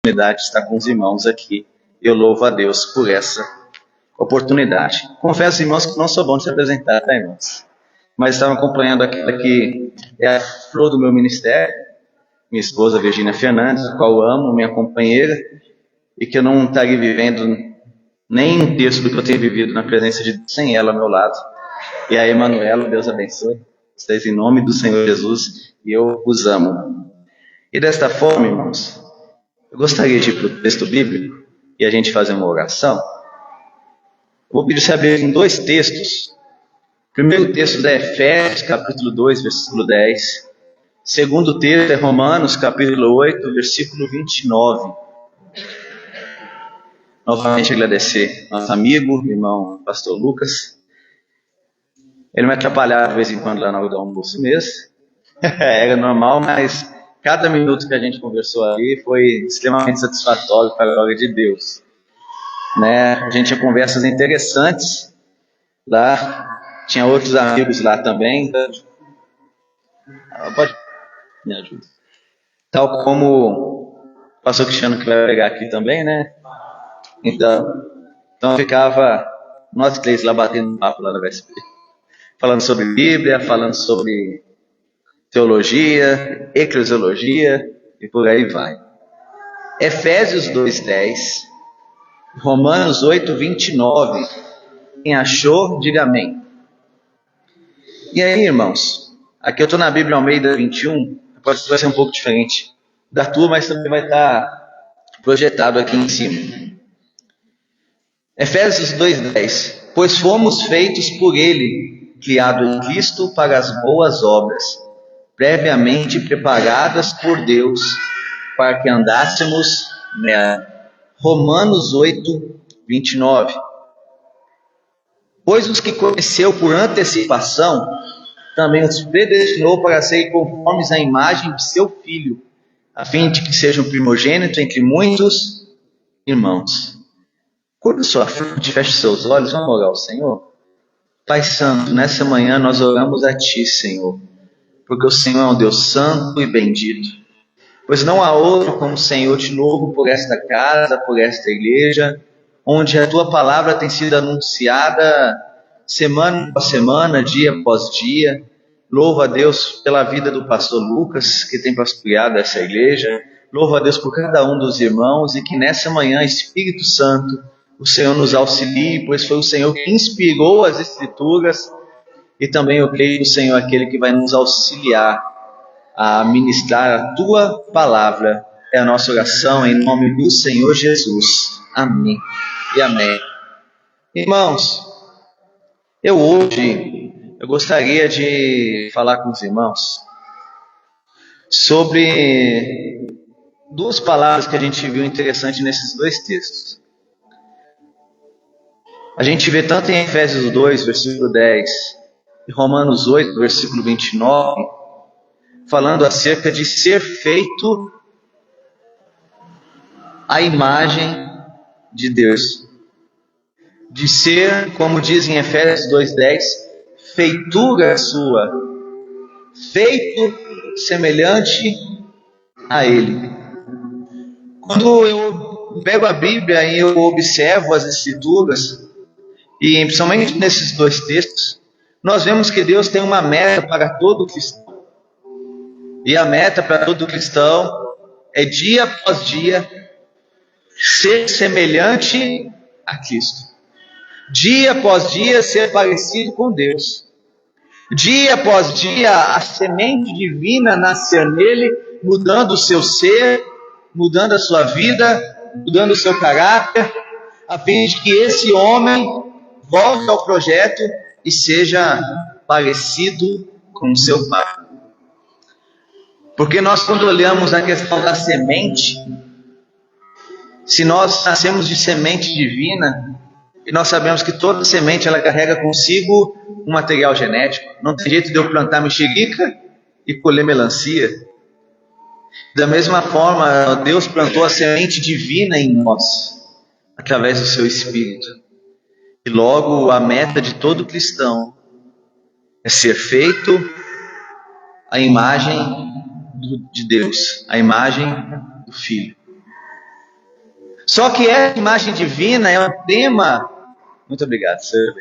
oportunidade de estar com os irmãos aqui. Eu louvo a Deus por essa oportunidade. Confesso, irmãos, que não sou bom de se apresentar, tá, irmãos? Mas estava acompanhando aquela que é a flor do meu ministério, minha esposa Virgínia Fernandes, a qual eu amo, minha companheira, e que eu não estaria vivendo nem um terço do que eu tenho vivido na presença de Deus sem ela ao meu lado. E a Emanuela, Deus abençoe, vocês em nome do Senhor Jesus, e eu os amo. E desta forma, irmãos, eu gostaria de ir para o texto bíblico e a gente fazer uma oração. Vou pedir se abrir em dois textos. O primeiro texto é Efésios, capítulo 2, versículo 10. O segundo texto é Romanos, capítulo 8, versículo 29. Novamente agradecer nosso amigo, irmão pastor Lucas. Ele me atrapalhava de vez em quando lá na hora do almoço mesmo. Era normal, mas cada minuto que a gente conversou ali foi extremamente satisfatório para a glória de Deus. Né? A gente tinha conversas interessantes lá, tinha outros amigos lá também. Pode me ajudar. Tal como o pastor Cristiano que vai pegar aqui também, né? Então ficava nós três lá batendo papo lá na VSP, falando sobre Bíblia, falando sobre teologia, eclesiologia e por aí vai. Efésios 2:10, Romanos 8:29. Quem achou, diga amém. E aí, irmãos, aqui eu estou na Bíblia Almeida 21, pode ser um pouco diferente da tua, mas também vai estar projetado aqui em cima. Efésios 2:10. Pois fomos feitos por Ele, criado em Cristo para as boas obras, previamente preparadas por Deus, para que andássemos nela. Romanos 8:29. Pois os que conheceu por antecipação, também os predestinou para serem conformes à imagem de seu Filho, a fim de que sejam primogênitos entre muitos irmãos. Curva sua frente, feche seus olhos, vamos orar ao Senhor. Pai Santo, nessa manhã nós oramos a Ti, Senhor, porque o Senhor é um Deus santo e bendito. Pois não há outro como o Senhor. Te louvo por esta casa, por esta igreja, onde a Tua palavra tem sido anunciada semana após semana, dia após dia. Louvo a Deus pela vida do pastor Lucas, que tem pastoreado essa igreja. Louvo a Deus por cada um dos irmãos e que nessa manhã, Espírito Santo, o Senhor nos auxilie, pois foi o Senhor que inspirou as Escrituras e também eu creio que o Senhor é aquele que vai nos auxiliar a ministrar a Tua palavra. É a nossa oração em nome do Senhor Jesus. Amém e amém. Irmãos, eu gostaria de falar com os irmãos sobre duas palavras que a gente viu interessante nesses dois textos. A gente vê tanto em Efésios 2, versículo 10, e Romanos 8, versículo 29, falando acerca de ser feito a imagem de Deus. De ser, como diz em Efésios 2:10, feitura sua, feito semelhante a Ele. Quando eu pego a Bíblia e eu observo as Escrituras, e principalmente nesses dois textos, nós vemos que Deus tem uma meta para todo cristão. E a meta para todo cristão é dia após dia ser semelhante a Cristo. Dia após dia ser parecido com Deus. Dia após dia a semente divina nascer nele, mudando o seu ser, mudando a sua vida, mudando o seu caráter, a fim de que esse homem volte ao projeto e seja parecido com o seu Pai. Porque nós, quando olhamos a questão da semente, se nós nascemos de semente divina, e nós sabemos que toda semente ela carrega consigo um material genético. Não tem jeito de eu plantar mexerica e colher melancia. Da mesma forma, Deus plantou a semente divina em nós, através do seu Espírito. E logo a meta de todo cristão é ser feito a imagem de Deus, a imagem do Filho. Só que essa imagem divina é um tema... Muito obrigado, Senhor.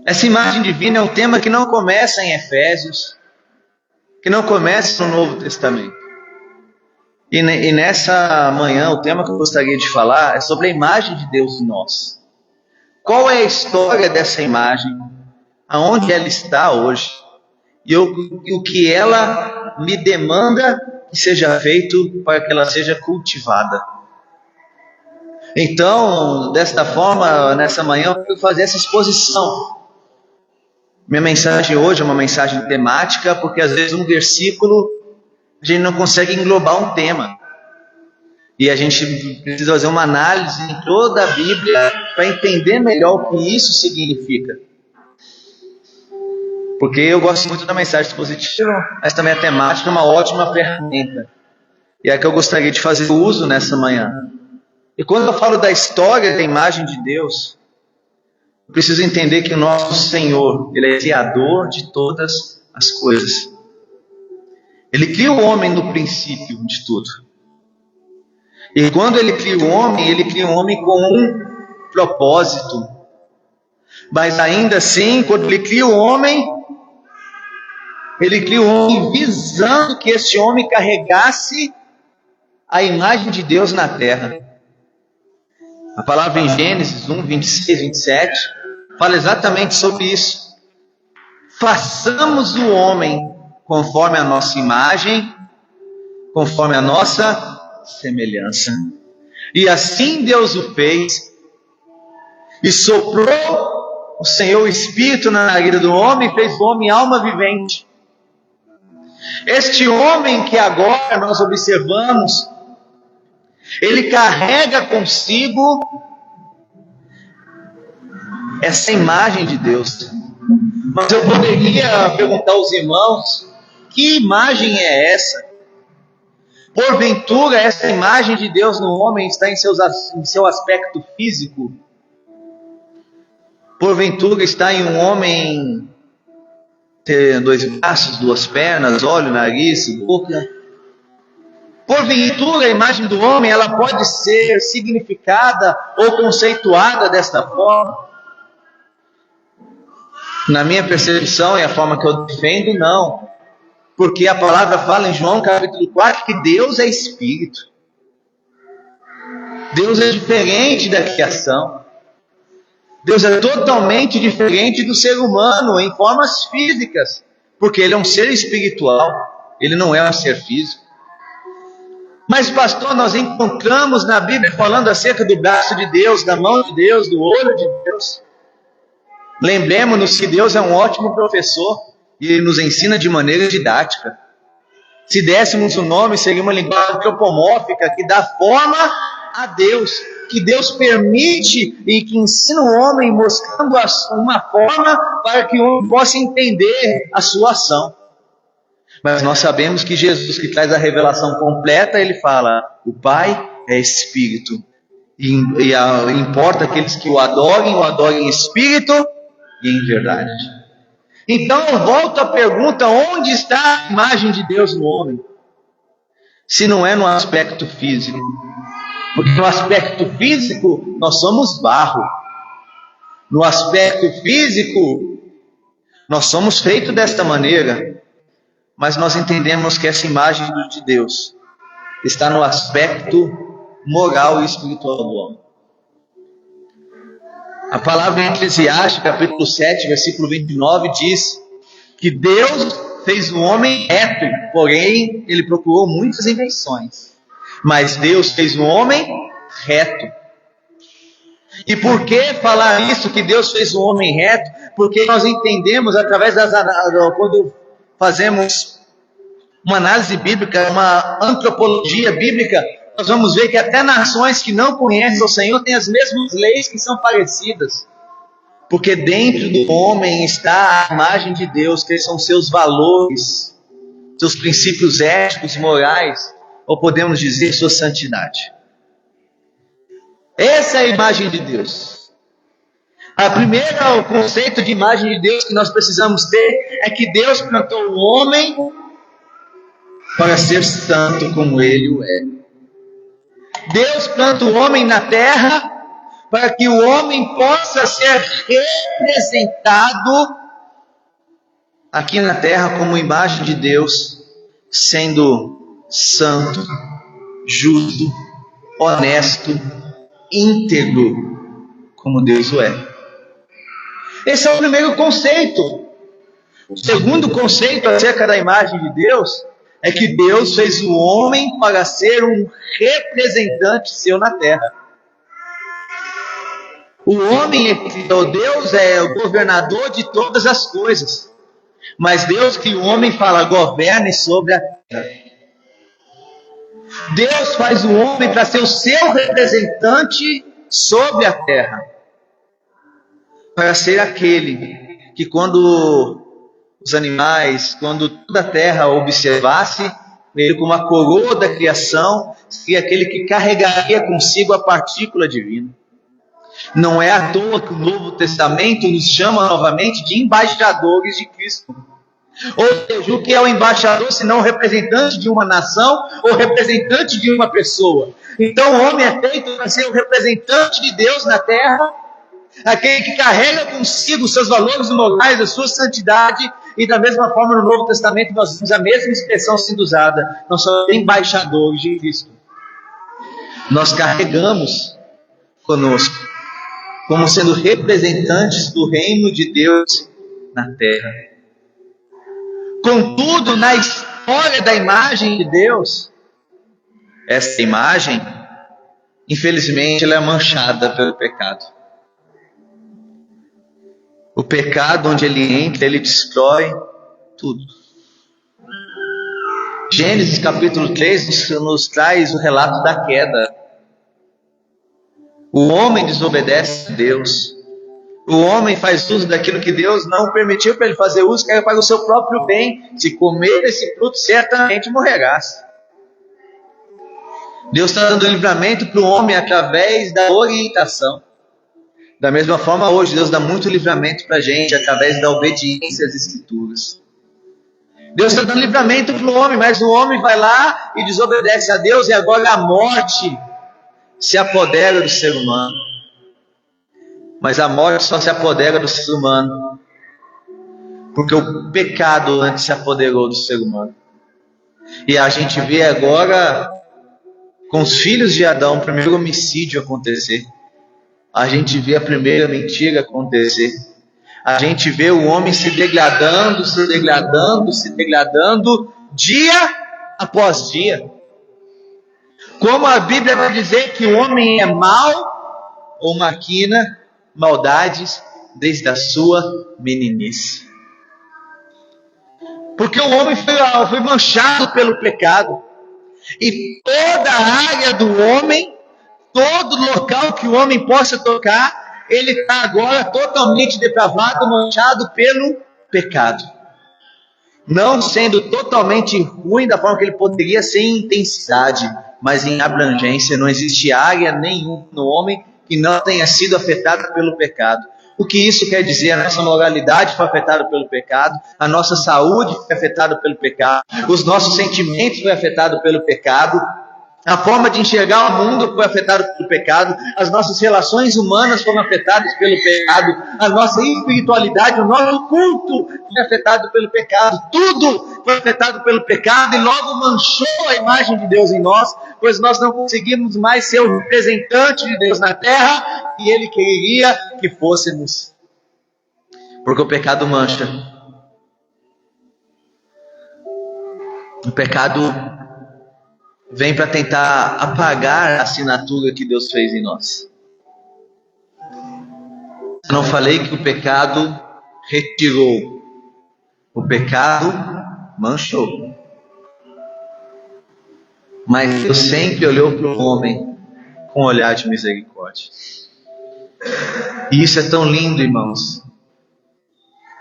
Essa imagem divina é um tema que não começa em Efésios, que não começa no Novo Testamento. E nessa manhã, o tema que eu gostaria de falar é sobre a imagem de Deus em nós. Qual é a história dessa imagem? Aonde ela está hoje? E o que ela me demanda que seja feito para que ela seja cultivada. Então, desta forma, nessa manhã, eu quero fazer essa exposição. Minha mensagem hoje é uma mensagem temática, porque às vezes um versículo a gente não consegue englobar um tema. E a gente precisa fazer uma análise em toda a Bíblia para entender melhor o que isso significa. Porque eu gosto muito da mensagem expositiva, mas também a temática é uma ótima ferramenta. E é a que eu gostaria de fazer uso nessa manhã. E quando eu falo da história da imagem de Deus, eu preciso entender que o nosso Senhor, Ele é criador de todas as coisas. Ele cria o homem no princípio de tudo. E quando Ele cria o homem com um propósito. Mas ainda assim, quando Ele cria o homem visando que este homem carregasse a imagem de Deus na terra. A palavra em Gênesis 1, 26, 27 fala exatamente sobre isso. Façamos o homem conforme a nossa imagem, conforme a nossa semelhança. E assim Deus o fez, e soprou o Senhor o Espírito na narina do homem, e fez do homem alma vivente. Este homem que agora nós observamos, ele carrega consigo essa imagem de Deus. Mas eu poderia perguntar aos irmãos, que imagem é essa? Porventura essa imagem de Deus no homem está em seu aspecto físico? Porventura está em um homem ter 2 braços, 2 pernas, olho, nariz, boca? Porventura a imagem do homem ela pode ser significada ou conceituada desta forma? Na minha percepção e a forma que eu defendo, não. Porque a palavra fala em João capítulo 4 que Deus é Espírito. Deus é diferente da criação. Deus é totalmente diferente do ser humano em formas físicas. Porque Ele é um ser espiritual. Ele não é um ser físico. Mas pastor, nós encontramos na Bíblia falando acerca do braço de Deus, da mão de Deus, do olho de Deus. Lembremos-nos que Deus é um ótimo professor e Ele nos ensina de maneira didática. Se dessemos o nome, seria uma linguagem antropomórfica que dá forma a Deus, que Deus permite e que ensina o homem mostrando uma forma para que o homem possa entender a sua ação. Mas nós sabemos que Jesus, que traz a revelação completa, Ele fala, o Pai é Espírito. E importa aqueles que o adorem em Espírito e em verdade. Então eu volto à pergunta, onde está a imagem de Deus no homem? Se não é no aspecto físico. Porque no aspecto físico, nós somos barro. No aspecto físico, nós somos feitos desta maneira. Mas nós entendemos que essa imagem de Deus está no aspecto moral e espiritual do homem. A palavra em Eclesiastes, capítulo 7, versículo 29, diz que Deus fez o homem reto, porém ele procurou muitas invenções. Mas Deus fez o homem reto. E por que falar isso, que Deus fez o homem reto? Porque nós entendemos através quando fazemos uma análise bíblica, uma antropologia bíblica, nós vamos ver que até nações que não conhecem o Senhor têm as mesmas leis que são parecidas. Porque dentro do homem está a imagem de Deus, que são seus valores, seus princípios éticos, morais, ou podemos dizer sua santidade. Essa é a imagem de Deus. O conceito de imagem de Deus que nós precisamos ter é que Deus plantou o homem para ser santo como Ele o é. Deus planta o homem na terra para que o homem possa ser representado aqui na terra como imagem de Deus, sendo santo, justo, honesto, íntegro, como Deus o é. Esse é o primeiro conceito. O segundo conceito acerca da imagem de Deus é que Deus fez o homem para ser um representante seu na terra. O homem, Deus é o governador de todas as coisas. Mas Deus que o homem fala, governe sobre a terra. Deus faz o homem para ser o seu representante sobre a terra. Para ser aquele que quando os animais, quando toda a terra observasse ele como a coroa da criação, seria aquele que carregaria consigo a partícula divina. Não é à toa que o Novo Testamento nos chama novamente de embaixadores de Cristo. Ou seja, o que é o embaixador, se não o representante de uma nação ou representante de uma pessoa? Então o homem é feito para ser o representante de Deus na terra, aquele que carrega consigo os seus valores morais, a sua santidade, e da mesma forma no Novo Testamento nós vemos a mesma expressão sendo usada. Nós somos embaixadores de Cristo. Nós carregamos conosco, como sendo representantes do reino de Deus na terra. Contudo, na história da imagem de Deus, essa imagem, infelizmente, ela é manchada pelo pecado. O pecado, onde ele entra, ele destrói tudo. Gênesis capítulo 3 nos traz o relato da queda. O homem desobedece a Deus. O homem faz uso daquilo que Deus não permitiu para ele fazer uso, que era para o seu próprio bem. Se comer esse fruto, certamente morrerás. Deus está dando livramento para o homem através da orientação. Da mesma forma, hoje, Deus dá muito livramento para a gente através da obediência às Escrituras. Deus está dando livramento para o homem, mas o homem vai lá e desobedece a Deus, e agora a morte se apodera do ser humano. Mas a morte só se apodera do ser humano porque o pecado antes se apoderou do ser humano. E a gente vê agora, com os filhos de Adão, o primeiro homicídio acontecer. A gente vê a primeira mentira acontecer. A gente vê o homem se degradando, dia após dia. Como a Bíblia vai dizer que o homem é mau ou maquina maldades desde a sua meninice. Porque o homem foi manchado pelo pecado. E toda a área do homem, todo local que o homem possa tocar, ele está agora totalmente depravado, manchado pelo pecado. Não sendo totalmente ruim da forma que ele poderia ser em intensidade, mas em abrangência. Não existe área nenhuma no homem que não tenha sido afetada pelo pecado. O que isso quer dizer? A nossa moralidade foi afetada pelo pecado, a nossa saúde foi afetada pelo pecado, os nossos sentimentos foram afetados pelo pecado, a forma de enxergar o mundo foi afetada pelo pecado, as nossas relações humanas foram afetadas pelo pecado, a nossa espiritualidade, o nosso culto foi afetado pelo pecado, tudo foi afetado pelo pecado e logo manchou a imagem de Deus em nós, pois nós não conseguimos mais ser o representante de Deus na terra e Ele queria que fôssemos, porque o pecado mancha. O pecado vem para tentar apagar a assinatura que Deus fez em nós. Eu não falei que o pecado retirou. O pecado manchou. Mas Deus sempre olhou para o homem com um olhar de misericórdia. E isso é tão lindo, irmãos.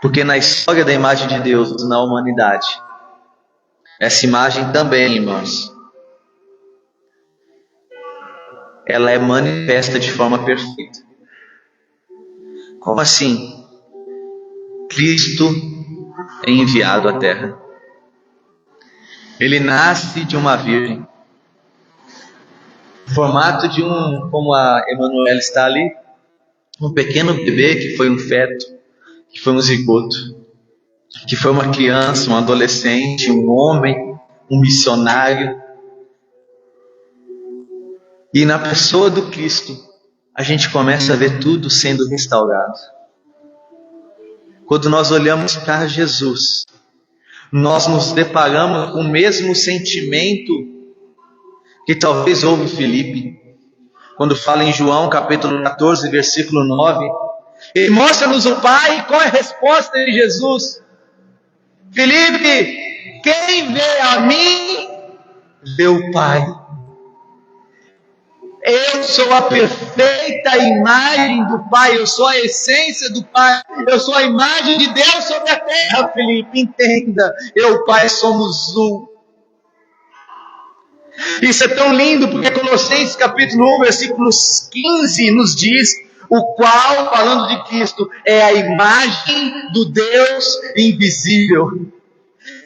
Porque na história da imagem de Deus na humanidade, essa imagem também, irmãos, ela é manifesta de forma perfeita. Como assim? Cristo é enviado à terra. Ele nasce de uma virgem. formato de como a Emanuela está ali, um pequeno bebê que foi um feto, que foi um zigoto, que foi uma criança, um adolescente, um homem, um missionário. E na pessoa do Cristo, a gente começa a ver tudo sendo restaurado. Quando nós olhamos para Jesus, nós nos deparamos com o mesmo sentimento que talvez houve Filipe. Quando fala em João capítulo 14, versículo 9, ele mostra-nos o Pai. Qual é a resposta de Jesus? Filipe, quem vê a mim, vê o Pai. Eu sou a perfeita imagem do Pai, eu sou a essência do Pai, eu sou a imagem de Deus sobre a terra, Filipe, entenda, eu e o Pai somos um. Isso é tão lindo, porque Colossenses capítulo 1, versículo 15 nos diz, o qual, falando de Cristo, é a imagem do Deus invisível.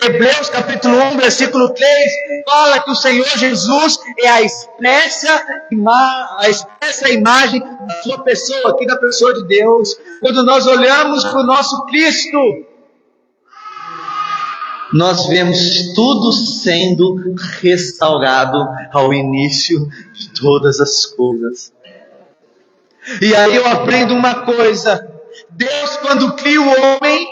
Hebreus capítulo 1, versículo 3, fala que o Senhor Jesus é a expressa imagem da sua pessoa, aqui da pessoa de Deus. Quando nós olhamos para o nosso Cristo, nós vemos tudo sendo restaurado ao início de todas as coisas. E aí eu aprendo uma coisa: Deus, quando cria o homem,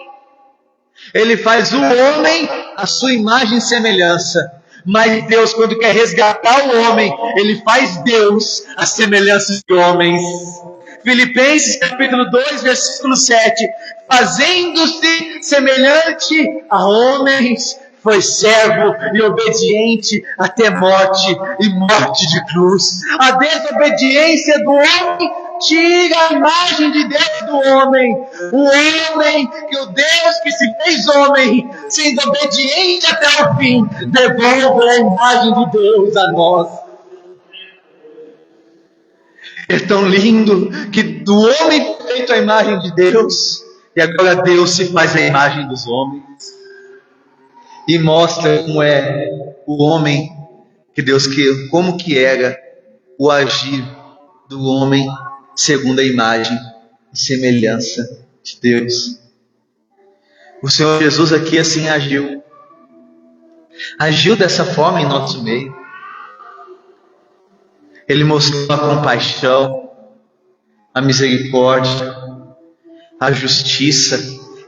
Ele faz o homem à sua imagem e semelhança. Mas Deus, quando quer resgatar o homem, Ele faz Deus à semelhança de homens. Filipenses capítulo 2, versículo 7. Fazendo-se semelhante a homens, foi servo e obediente até morte, e morte de cruz. A desobediência do homem tira a imagem de Deus do homem. O homem, que o Deus que se fez homem, sendo obediente até o fim, devolve a imagem de Deus a nós. É tão lindo que do homem feito a imagem de Deus, e agora Deus se faz a imagem dos homens. E mostra como é o homem que Deus criou, como que era o agir do homem segundo a imagem e semelhança de Deus. O Senhor Jesus aqui assim agiu. Agiu dessa forma em nosso meio. Ele mostrou a compaixão, a misericórdia, a justiça.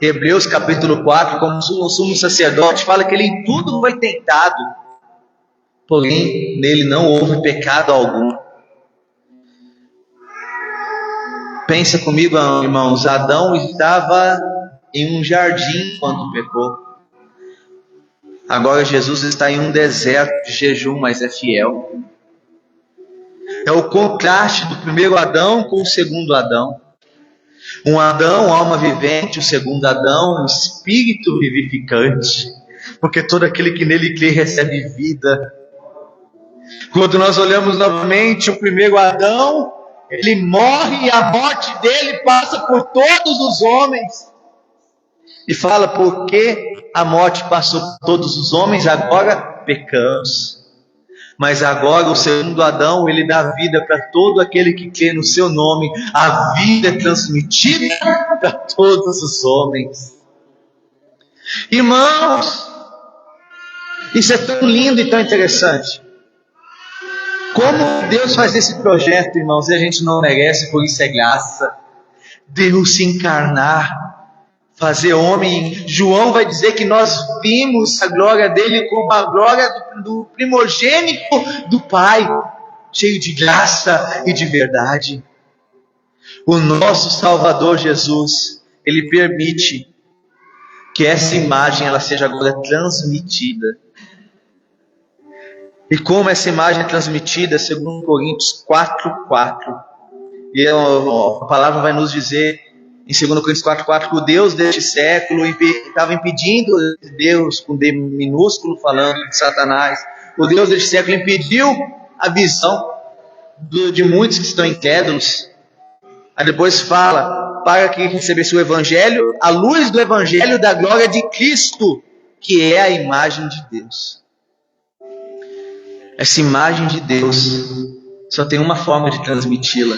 Hebreus capítulo 4, como o sumo sacerdote, fala que ele em tudo foi tentado, porém nele não houve pecado algum. Pensa comigo, irmãos, Adão estava em um jardim quando pecou. Agora Jesus está em um deserto de jejum, mas é fiel. É o contraste do primeiro Adão com o segundo Adão. Um Adão, alma vivente, o segundo Adão, um espírito vivificante. Porque todo aquele que nele crê recebe vida. Quando nós olhamos novamente o primeiro Adão, ele morre e a morte dele passa por todos os homens. E fala, porque a morte passou por todos os homens, agora pecamos. Mas agora o segundo Adão, ele dá vida para todo aquele que crê no seu nome. A vida é transmitida para todos os homens. Irmãos, isso é tão lindo e tão interessante. Como Deus faz esse projeto, irmãos, e a gente não merece, por isso é graça. Deus se encarnar, fazer homem. João vai dizer que nós vimos a glória dele como a glória do primogênito do Pai, cheio de graça e de verdade. O nosso Salvador Jesus, Ele permite que essa imagem ela seja agora transmitida. E como essa imagem é transmitida, segundo Coríntios 4:4, e a palavra vai nos dizer em 2 Coríntios 4:4, que o Deus deste século estava impedindo, Deus com D minúsculo falando de Satanás, o Deus deste século impediu a visão de muitos que estão incrédulos. Aí depois fala, para que recebesse o Evangelho, a luz do Evangelho da glória de Cristo, que é a imagem de Deus. Essa imagem de Deus só tem uma forma de transmiti-la: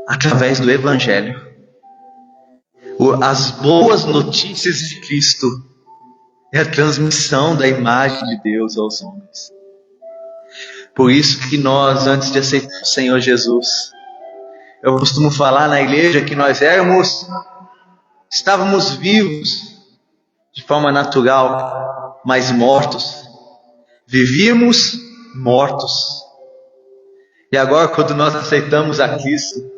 através do Evangelho. As boas notícias de Cristo é a transmissão da imagem de Deus aos homens. Por isso que nós, antes de aceitar o Senhor Jesus, eu costumo falar na igreja que nós estávamos vivos de forma natural, mas mortos. Vivíamos mortos. E agora, quando nós aceitamos a Cristo,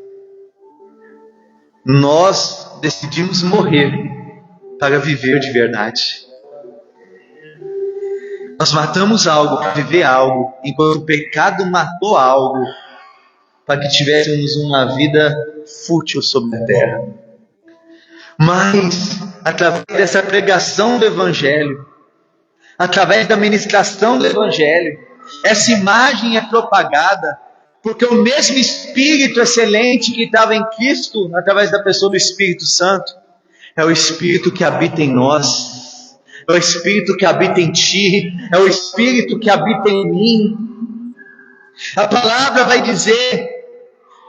nós decidimos morrer para viver de verdade. Nós matamos algo para viver algo, enquanto o pecado matou algo para que tivéssemos uma vida fútil sobre a terra. Mas, através dessa pregação do Evangelho, através da ministração do Evangelho, essa imagem é propagada, porque o mesmo Espírito excelente que estava em Cristo, através da pessoa do Espírito Santo, é o Espírito que habita em nós. É o Espírito que habita em ti, é o Espírito que habita em mim. A palavra vai dizer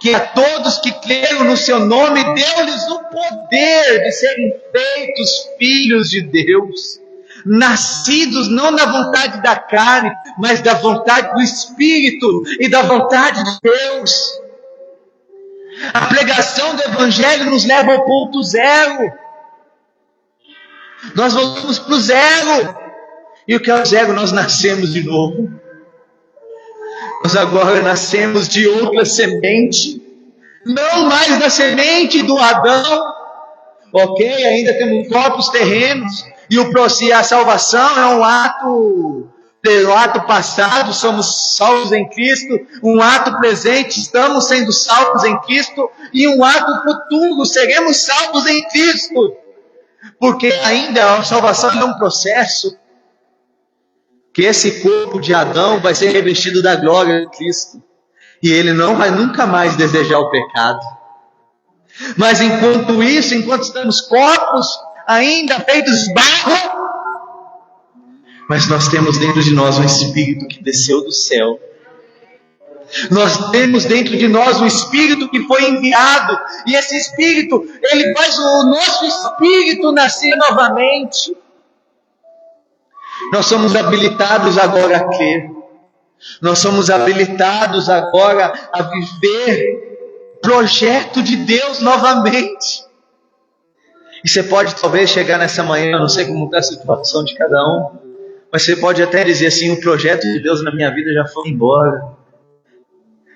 que a todos que creram no seu nome, deu-lhes o poder de serem feitos filhos de Deus, nascidos não da vontade da carne, mas da vontade do Espírito e da vontade de Deus. A pregação do Evangelho nos leva ao ponto zero. Nós voltamos para o zero. E o que é o zero? Nós nascemos de novo. Nós agora nascemos de outra semente. Não mais da semente do Adão. Ok? Ainda temos corpos terrenos. E a salvação é um ato passado, somos salvos em Cristo. Um ato presente, estamos sendo salvos em Cristo. E um ato futuro, seremos salvos em Cristo. Porque ainda a salvação é um processo, que esse corpo de Adão vai ser revestido da glória de Cristo, e ele não vai nunca mais desejar o pecado. Mas enquanto isso, enquanto estamos corpos ainda feitos de barro, mas nós temos dentro de nós um Espírito que desceu do céu. Nós temos dentro de nós um Espírito que foi enviado, e esse Espírito, ele faz o nosso espírito nascer novamente. Nós somos habilitados agora a crer. Nós somos habilitados agora a viver o projeto de Deus novamente. E você pode talvez chegar nessa manhã, não sei como está a situação de cada um, mas você pode até dizer assim: o projeto de Deus na minha vida já foi embora.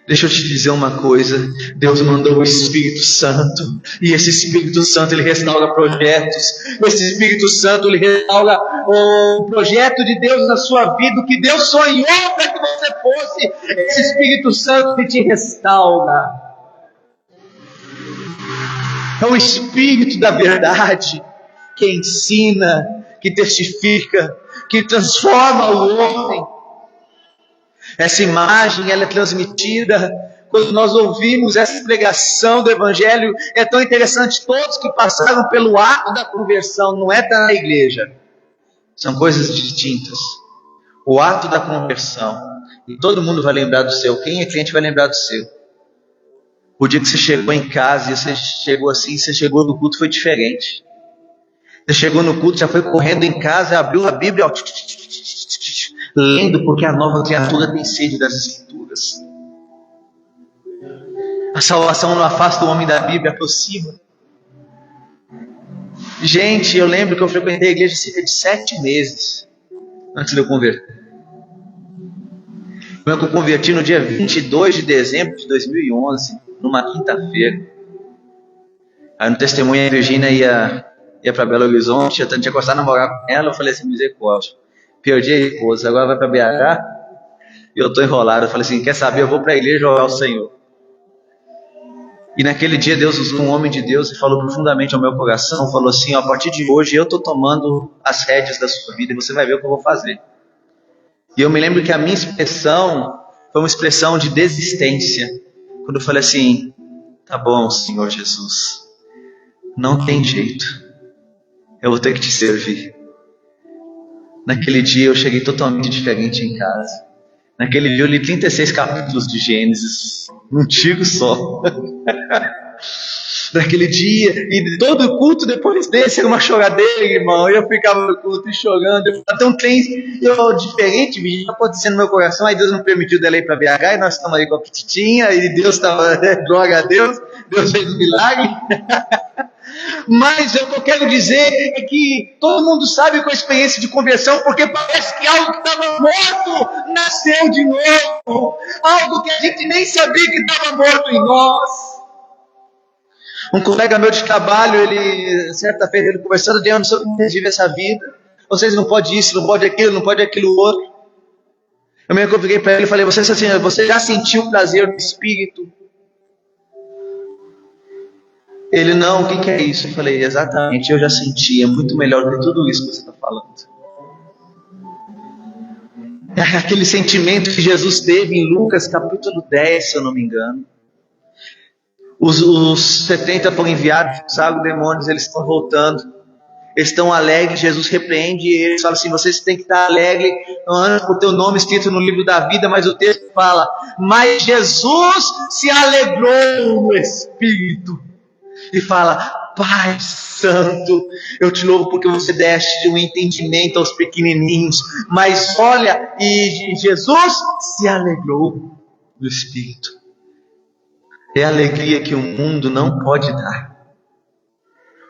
Deixa eu te dizer uma coisa: Deus mandou o Espírito Santo, e esse Espírito Santo, ele restaura projetos. Esse Espírito Santo, ele restaura o projeto de Deus na sua vida, o que Deus sonhou para que você fosse. Esse Espírito Santo que te restaura. É o Espírito da verdade, que ensina, que testifica, que transforma o homem. Essa imagem, ela é transmitida quando nós ouvimos essa pregação do Evangelho. É tão interessante, todos que passaram pelo ato da conversão, não é estar na igreja, são coisas distintas. O ato da conversão, e todo mundo vai lembrar do seu. Quem é cliente vai lembrar do seu. O dia que você chegou em casa e você chegou assim, você chegou no culto, foi diferente. Você chegou no culto, já foi correndo em casa, abriu a Bíblia, lendo, porque a nova criatura tem sede das Escrituras. A salvação não afasta o homem da Bíblia, aproxima. Gente, eu lembro que eu frequentei a igreja cerca de 7 meses antes de eu converter. Eu converti no dia 22 de dezembro de 2011, numa quinta-feira. Aí no testemunho a Virgínia ia para Belo Horizonte, eu tinha gostado de namorar com ela, eu falei assim: misericórdia, perdi a esposa, agora vai para BH, e eu estou enrolado. Eu falei assim: quer saber, eu vou para a igreja orar ao Senhor. E naquele dia Deus usou um homem de Deus e falou profundamente ao meu coração, falou assim: ó, a partir de hoje eu estou tomando as rédeas da sua vida e você vai ver o que eu vou fazer. E eu me lembro que a minha expressão foi uma expressão de desistência, quando eu falei assim: tá bom, Senhor Jesus, não tem jeito, eu vou ter que te servir. Naquele dia eu cheguei totalmente diferente em casa. Naquele dia eu li 36 capítulos de Gênesis, num tiro só. Naquele dia, e todo culto depois desse era uma choradeira, irmão. Eu ficava no culto e chorando. Até um trem diferente, está acontecendo no meu coração. Aí Deus não permitiu dela ir para BH, e nós estamos aí com a petitinha, e Deus estava, glória a Deus, Deus fez um milagre. Mas o que eu quero dizer é que todo mundo sabe com a experiência de conversão, porque parece que algo que estava morto nasceu de novo. Algo que a gente nem sabia que estava morto em nós. Um colega meu de trabalho, certa feita, ele conversando, de não sei como vocês vivem essa vida. Vocês não podem isso, não pode aquilo, não pode aquilo outro. Eu me virei para ele e falei, você já sentiu o prazer no Espírito? Ele, não, o que é isso? Eu falei, exatamente, eu já senti, é muito melhor do que tudo isso que você está falando. É aquele sentimento que Jesus teve em Lucas capítulo 10, se eu não me engano. Os 70 foram enviados, os demônios, eles estão voltando. Eles estão alegres, Jesus repreende e eles falam assim, vocês têm que estar alegres com o teu nome escrito no livro da vida, mas o texto fala, mas Jesus se alegrou no Espírito. E fala, Pai Santo, eu te louvo porque você deste um entendimento aos pequenininhos. Mas olha, e Jesus se alegrou no Espírito. É a alegria que o mundo não pode dar.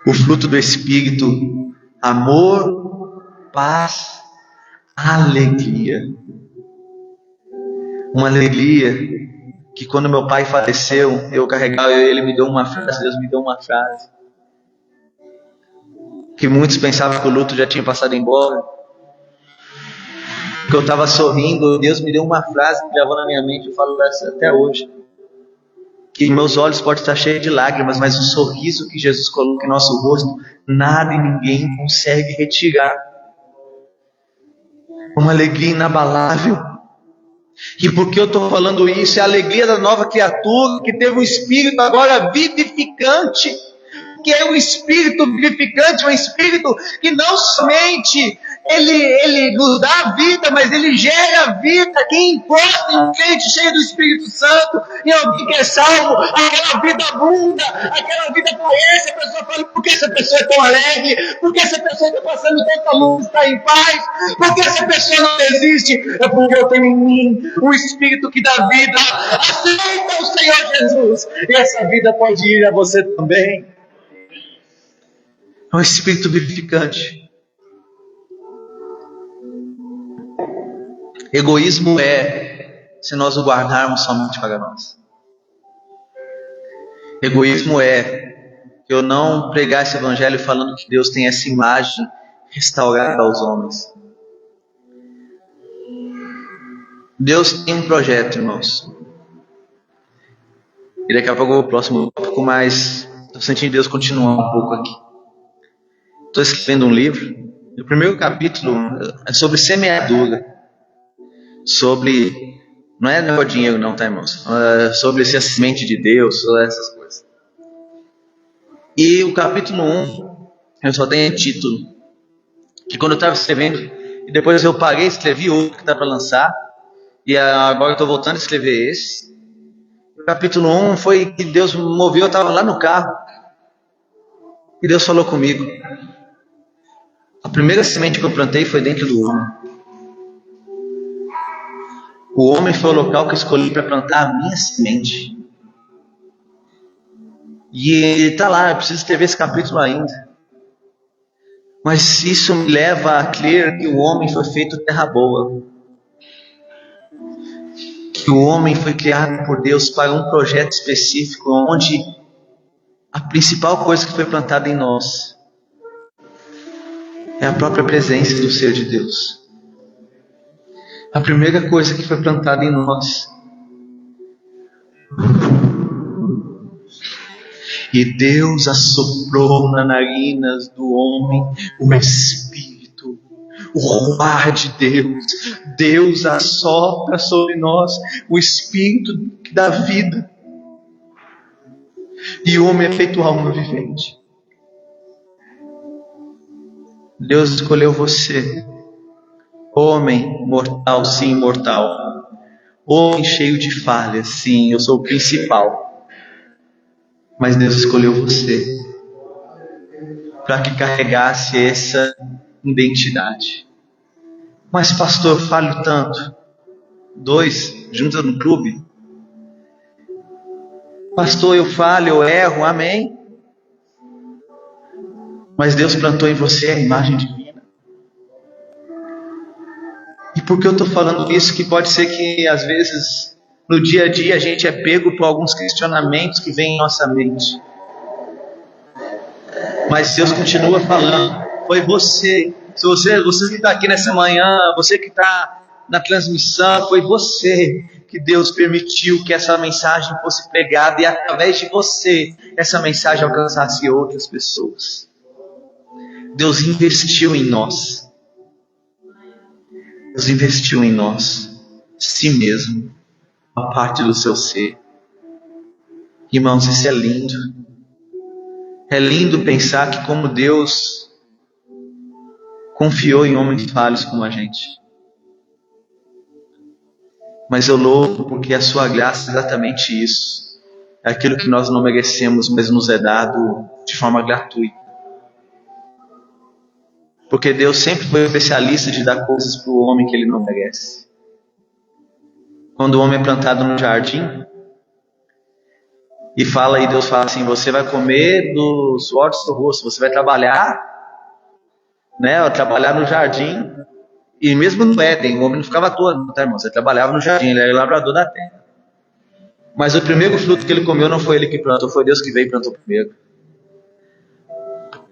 O fruto do Espírito, amor, paz, alegria. Uma alegria que quando meu pai faleceu, eu carregava, ele me deu uma frase, Deus me deu uma frase. Que muitos pensavam que o luto já tinha passado embora. Que eu estava sorrindo, Deus me deu uma frase que gravou na minha mente, eu falo dessa até hoje. Que meus olhos podem estar cheios de lágrimas, mas o sorriso que Jesus coloca em nosso rosto, nada e ninguém consegue retirar. Uma alegria inabalável. E por que eu estou falando isso? É a alegria da nova criatura que teve um espírito agora vivificante. Que é um espírito vivificante, um espírito que não somente ele nos dá vida, mas ele gera vida. Quem encontra em um crente cheio do Espírito Santo, em alguém que é salvo, aquela vida abunda, aquela vida conhece, a pessoa fala, por que essa pessoa é tão alegre? Por que essa pessoa está passando tanta luz, está em paz? Por que essa pessoa não desiste? É porque eu tenho em mim um Espírito que dá vida. Aceita o Senhor Jesus, e essa vida pode ir a você também. É um espírito vivificante. Egoísmo é se nós o guardarmos somente para nós. Egoísmo é eu não pregar esse evangelho falando que Deus tem essa imagem restaurada aos homens. Deus tem um projeto, irmãos. E daqui a pouco o próximo tópico, mas estou sentindo Deus continuar um pouco aqui. Estou escrevendo um livro, o primeiro capítulo é sobre semeadura, sobre, não é negócio de dinheiro não, tá, irmãos? Sobre ser a semente de Deus, sobre essas coisas. E o capítulo 1, eu só tenho título, que quando eu estava escrevendo, e depois eu parei, escrevi outro que está para lançar, e agora eu estou voltando a escrever esse. O capítulo 1 foi que Deus me moveu, eu estava lá no carro, e Deus falou comigo. A primeira semente que eu plantei foi dentro do homem. O homem foi o local que eu escolhi para plantar a minha semente. E está lá, eu preciso escrever esse capítulo ainda. Mas isso me leva a crer que o homem foi feito terra boa. Que o homem foi criado por Deus para um projeto específico, onde a principal coisa que foi plantada em nós é a própria presença do ser de Deus. A primeira coisa que foi plantada em nós. E Deus assoprou nas narinas do homem o Espírito, o ruar de Deus. Deus assopra sobre nós o Espírito que dá vida. E o homem é feito alma vivente. Deus escolheu você, homem mortal, sim, mortal, Homem cheio de falhas, sim, eu sou o principal. Mas Deus escolheu você para que carregasse essa identidade. Mas pastor, eu falho tanto. 2, juntos no clube. Pastor, eu falho, eu erro, amém. Mas Deus plantou em você a imagem divina. E por que eu estou falando isso? Que pode ser que às vezes no dia a dia a gente é pego por alguns questionamentos que vêm em nossa mente. Mas Deus continua falando. Foi você. Se você que está aqui nessa manhã, você que está na transmissão, foi você que Deus permitiu que essa mensagem fosse pregada e através de você essa mensagem alcançasse outras pessoas. Deus investiu em nós. Deus investiu em nós, si mesmo, a parte do seu ser. Irmãos, isso é lindo. É lindo pensar que como Deus confiou em homens falhos como a gente. Mas eu louvo porque a sua graça é exatamente isso. É aquilo que nós não merecemos, mas nos é dado de forma gratuita. Porque Deus sempre foi especialista de dar coisas para o homem que ele não merece. Quando o homem é plantado no jardim, e Deus fala assim, você vai comer do suor do seu rosto, você vai trabalhar, trabalhar no jardim, e mesmo no Éden, o homem não ficava à toa, tá, irmão? Você trabalhava no jardim, ele era o labrador da terra. Mas o primeiro fruto que ele comeu não foi ele que plantou, foi Deus que veio e plantou primeiro.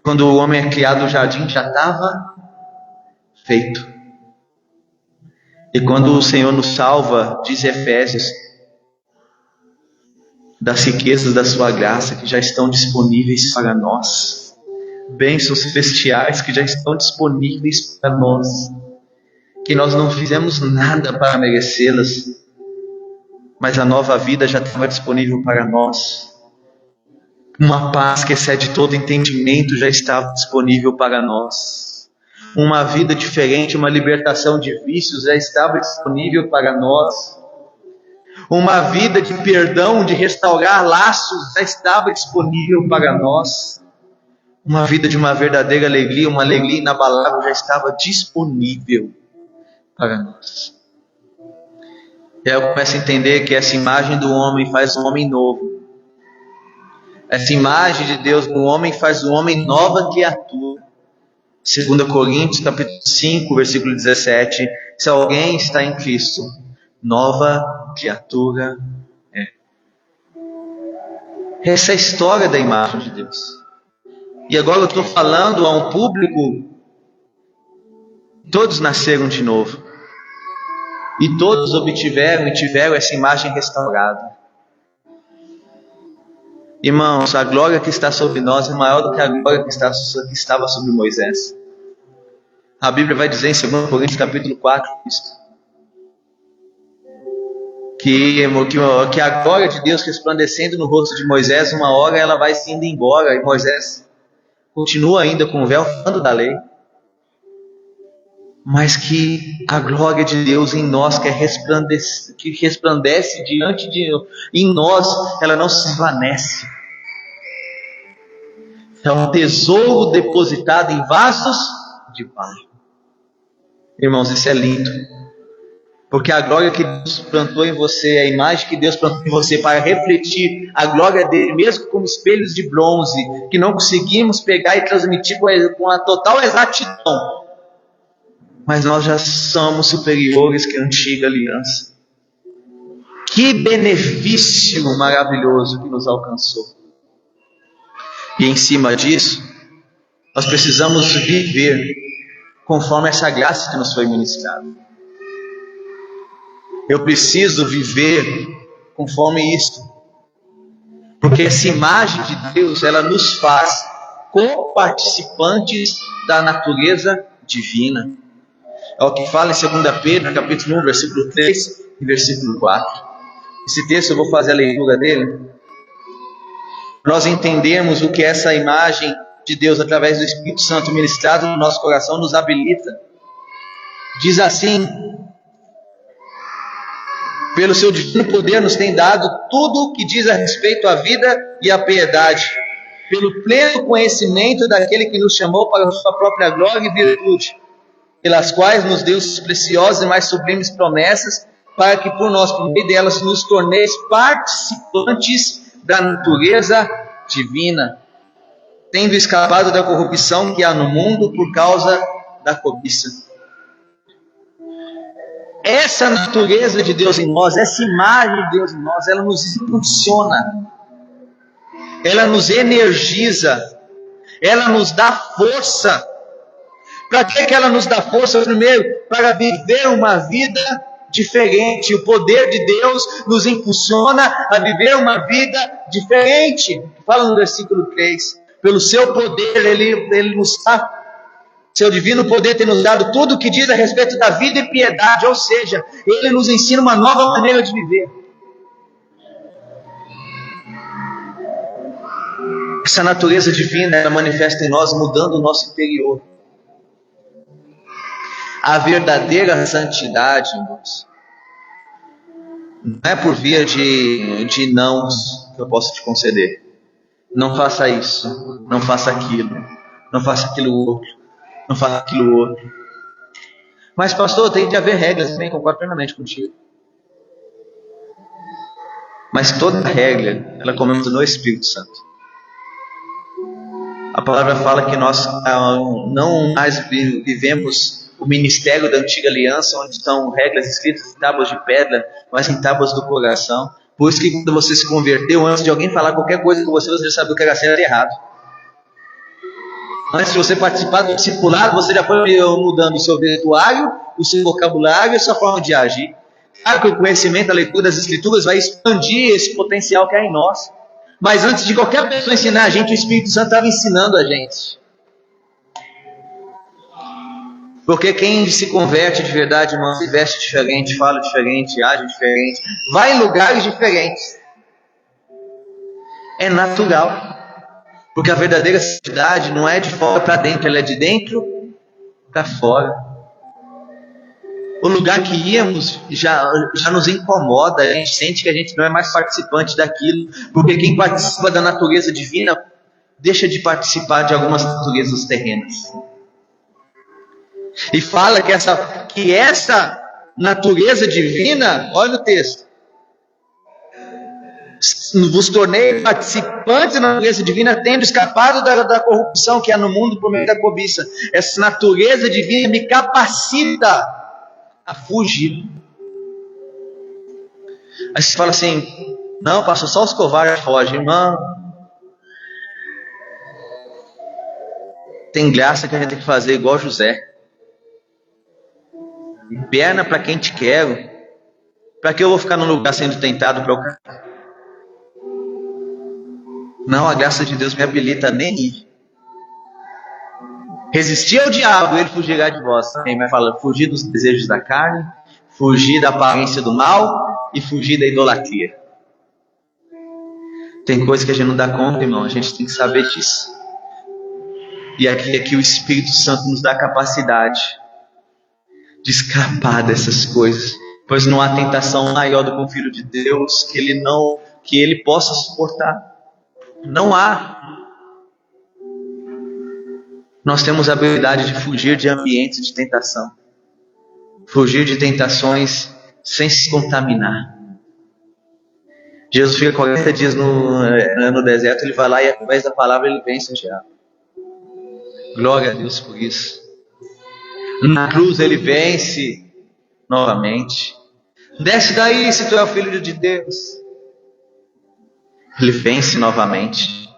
Quando o homem é criado no jardim, já estava feito. E quando o Senhor nos salva, diz Efésios, das riquezas da sua graça que já estão disponíveis para nós, bênçãos celestiais que já estão disponíveis para nós, que nós não fizemos nada para merecê-las, mas a nova vida já estava disponível para nós. Uma paz que excede todo entendimento já estava disponível para nós. Uma vida diferente, uma libertação de vícios já estava disponível para nós. Uma vida de perdão, de restaurar laços já estava disponível para nós. Uma vida de uma verdadeira alegria, uma alegria inabalável já estava disponível para nós. E aí eu começo a entender que essa imagem do homem faz um homem novo. Essa imagem de Deus no homem faz o homem nova criatura. 2 Coríntios capítulo 5, versículo 17. Se alguém está em Cristo, nova criatura é. Essa é a história da imagem de Deus. E agora eu estou falando a um público, todos nasceram de novo. E todos obtiveram e tiveram essa imagem restaurada. Irmãos, a glória que está sobre nós é maior do que a glória que estava sobre Moisés. A Bíblia vai dizer em 2 Coríntios capítulo 4 que a glória de Deus resplandecendo no rosto de Moisés, uma hora ela vai se indo embora, e Moisés continua ainda com o véu falando da lei. Mas que a glória de Deus em nós que resplandece diante de em nós, ela não se desvanece. É um tesouro depositado em vasos de barro. Irmãos, isso é lindo. Porque a glória que Deus plantou em você, a imagem que Deus plantou em você para refletir a glória dele, mesmo como espelhos de bronze, que não conseguimos pegar e transmitir com a total exatidão. Mas nós já somos superiores que a antiga aliança. Que benefício maravilhoso que nos alcançou. E em cima disso, nós precisamos viver conforme essa graça que nos foi ministrada. Eu preciso viver conforme isto. Porque essa imagem de Deus, ela nos faz co-participantes da natureza divina. É o que fala em 2 Pedro, capítulo 1, versículo 3 e versículo 4. Esse texto eu vou fazer a leitura dele. Nós entendemos o que essa imagem de Deus, através do Espírito Santo ministrado no nosso coração, nos habilita. Diz assim: Pelo seu divino poder nos tem dado tudo o que diz a respeito à vida e à piedade, pelo pleno conhecimento daquele que nos chamou para a sua própria glória e virtude, pelas quais nos deu as preciosas e mais sublimes promessas, para que por nós, por meio delas, nos torneis participantes da natureza divina, tendo escapado da corrupção que há no mundo por causa da cobiça. Essa natureza de Deus em nós, essa imagem de Deus em nós, ela nos impulsiona, ela nos energiza, ela nos dá força. Para que ela nos dá força? Primeiro, para viver uma vida diferente. O poder de Deus nos impulsiona a viver uma vida diferente. Fala no versículo 3. Pelo seu poder, Ele nos dá. Seu divino poder tem nos dado tudo o que diz a respeito da vida e piedade, ou seja, Ele nos ensina uma nova maneira de viver. Essa natureza divina, ela manifesta em nós, mudando o nosso interior. A verdadeira santidade, irmãos, não é por via de nãos que eu posso te conceder. Não faça isso, não faça aquilo, não faça aquilo outro. Não faça aquilo outro. Mas pastor, tem de haver regras, também concordo plenamente contigo. Mas toda regra, ela começa no Espírito Santo. A palavra fala que nós não mais vivemos o ministério da antiga aliança, onde estão regras escritas em tábuas de pedra, mas em tábuas do coração. Por isso que quando você se converteu, antes de alguém falar qualquer coisa com você, você já sabia o que era certo e errado. Antes de você participar do discipulado, você já foi mudando o seu vestuário, o seu vocabulário e a sua forma de agir. Claro que o conhecimento, a leitura das Escrituras vai expandir esse potencial que há em nós. Mas antes de qualquer pessoa ensinar a gente, o Espírito Santo estava ensinando a gente. Porque quem se converte de verdade, irmão, se veste diferente, fala diferente, age diferente, vai em lugares diferentes. É natural. Porque a verdadeira santidade não é de fora para dentro, ela é de dentro para fora. O lugar que íamos já nos incomoda, a gente sente que a gente não é mais participante daquilo, porque quem participa da natureza divina deixa de participar de algumas naturezas terrenas. E fala que essa natureza divina, olha o texto, vos tornei participantes da natureza divina, tendo escapado da corrupção que há no mundo por meio da cobiça. Essa natureza divina me capacita a fugir. Aí você fala assim, não, pastor, só os covardes fogem. Irmão, tem graça que a gente tem que fazer igual José. Perna para quem te quero. Para que eu vou ficar num lugar sendo tentado para o Não, a graça de Deus me habilita a nem ir. Resistir ao diabo, ele fugirá de vós. Também vai falar, fugir dos desejos da carne, fugir da aparência do mal e fugir da idolatria. Tem coisa que a gente não dá conta, irmão, a gente tem que saber disso. E aqui o Espírito Santo nos dá a capacidade de escapar dessas coisas, pois não há tentação maior do que um filho de Deus que ele possa suportar. Não há. Nós temos a habilidade de fugir de ambientes de tentação. Fugir de tentações sem se contaminar. Jesus fica 40 dias no deserto, ele vai lá e através da palavra ele vence o diabo. Glória a Deus por isso. Na cruz ele vence novamente. Desce daí se tu é o filho de Deus. Ele vence novamente.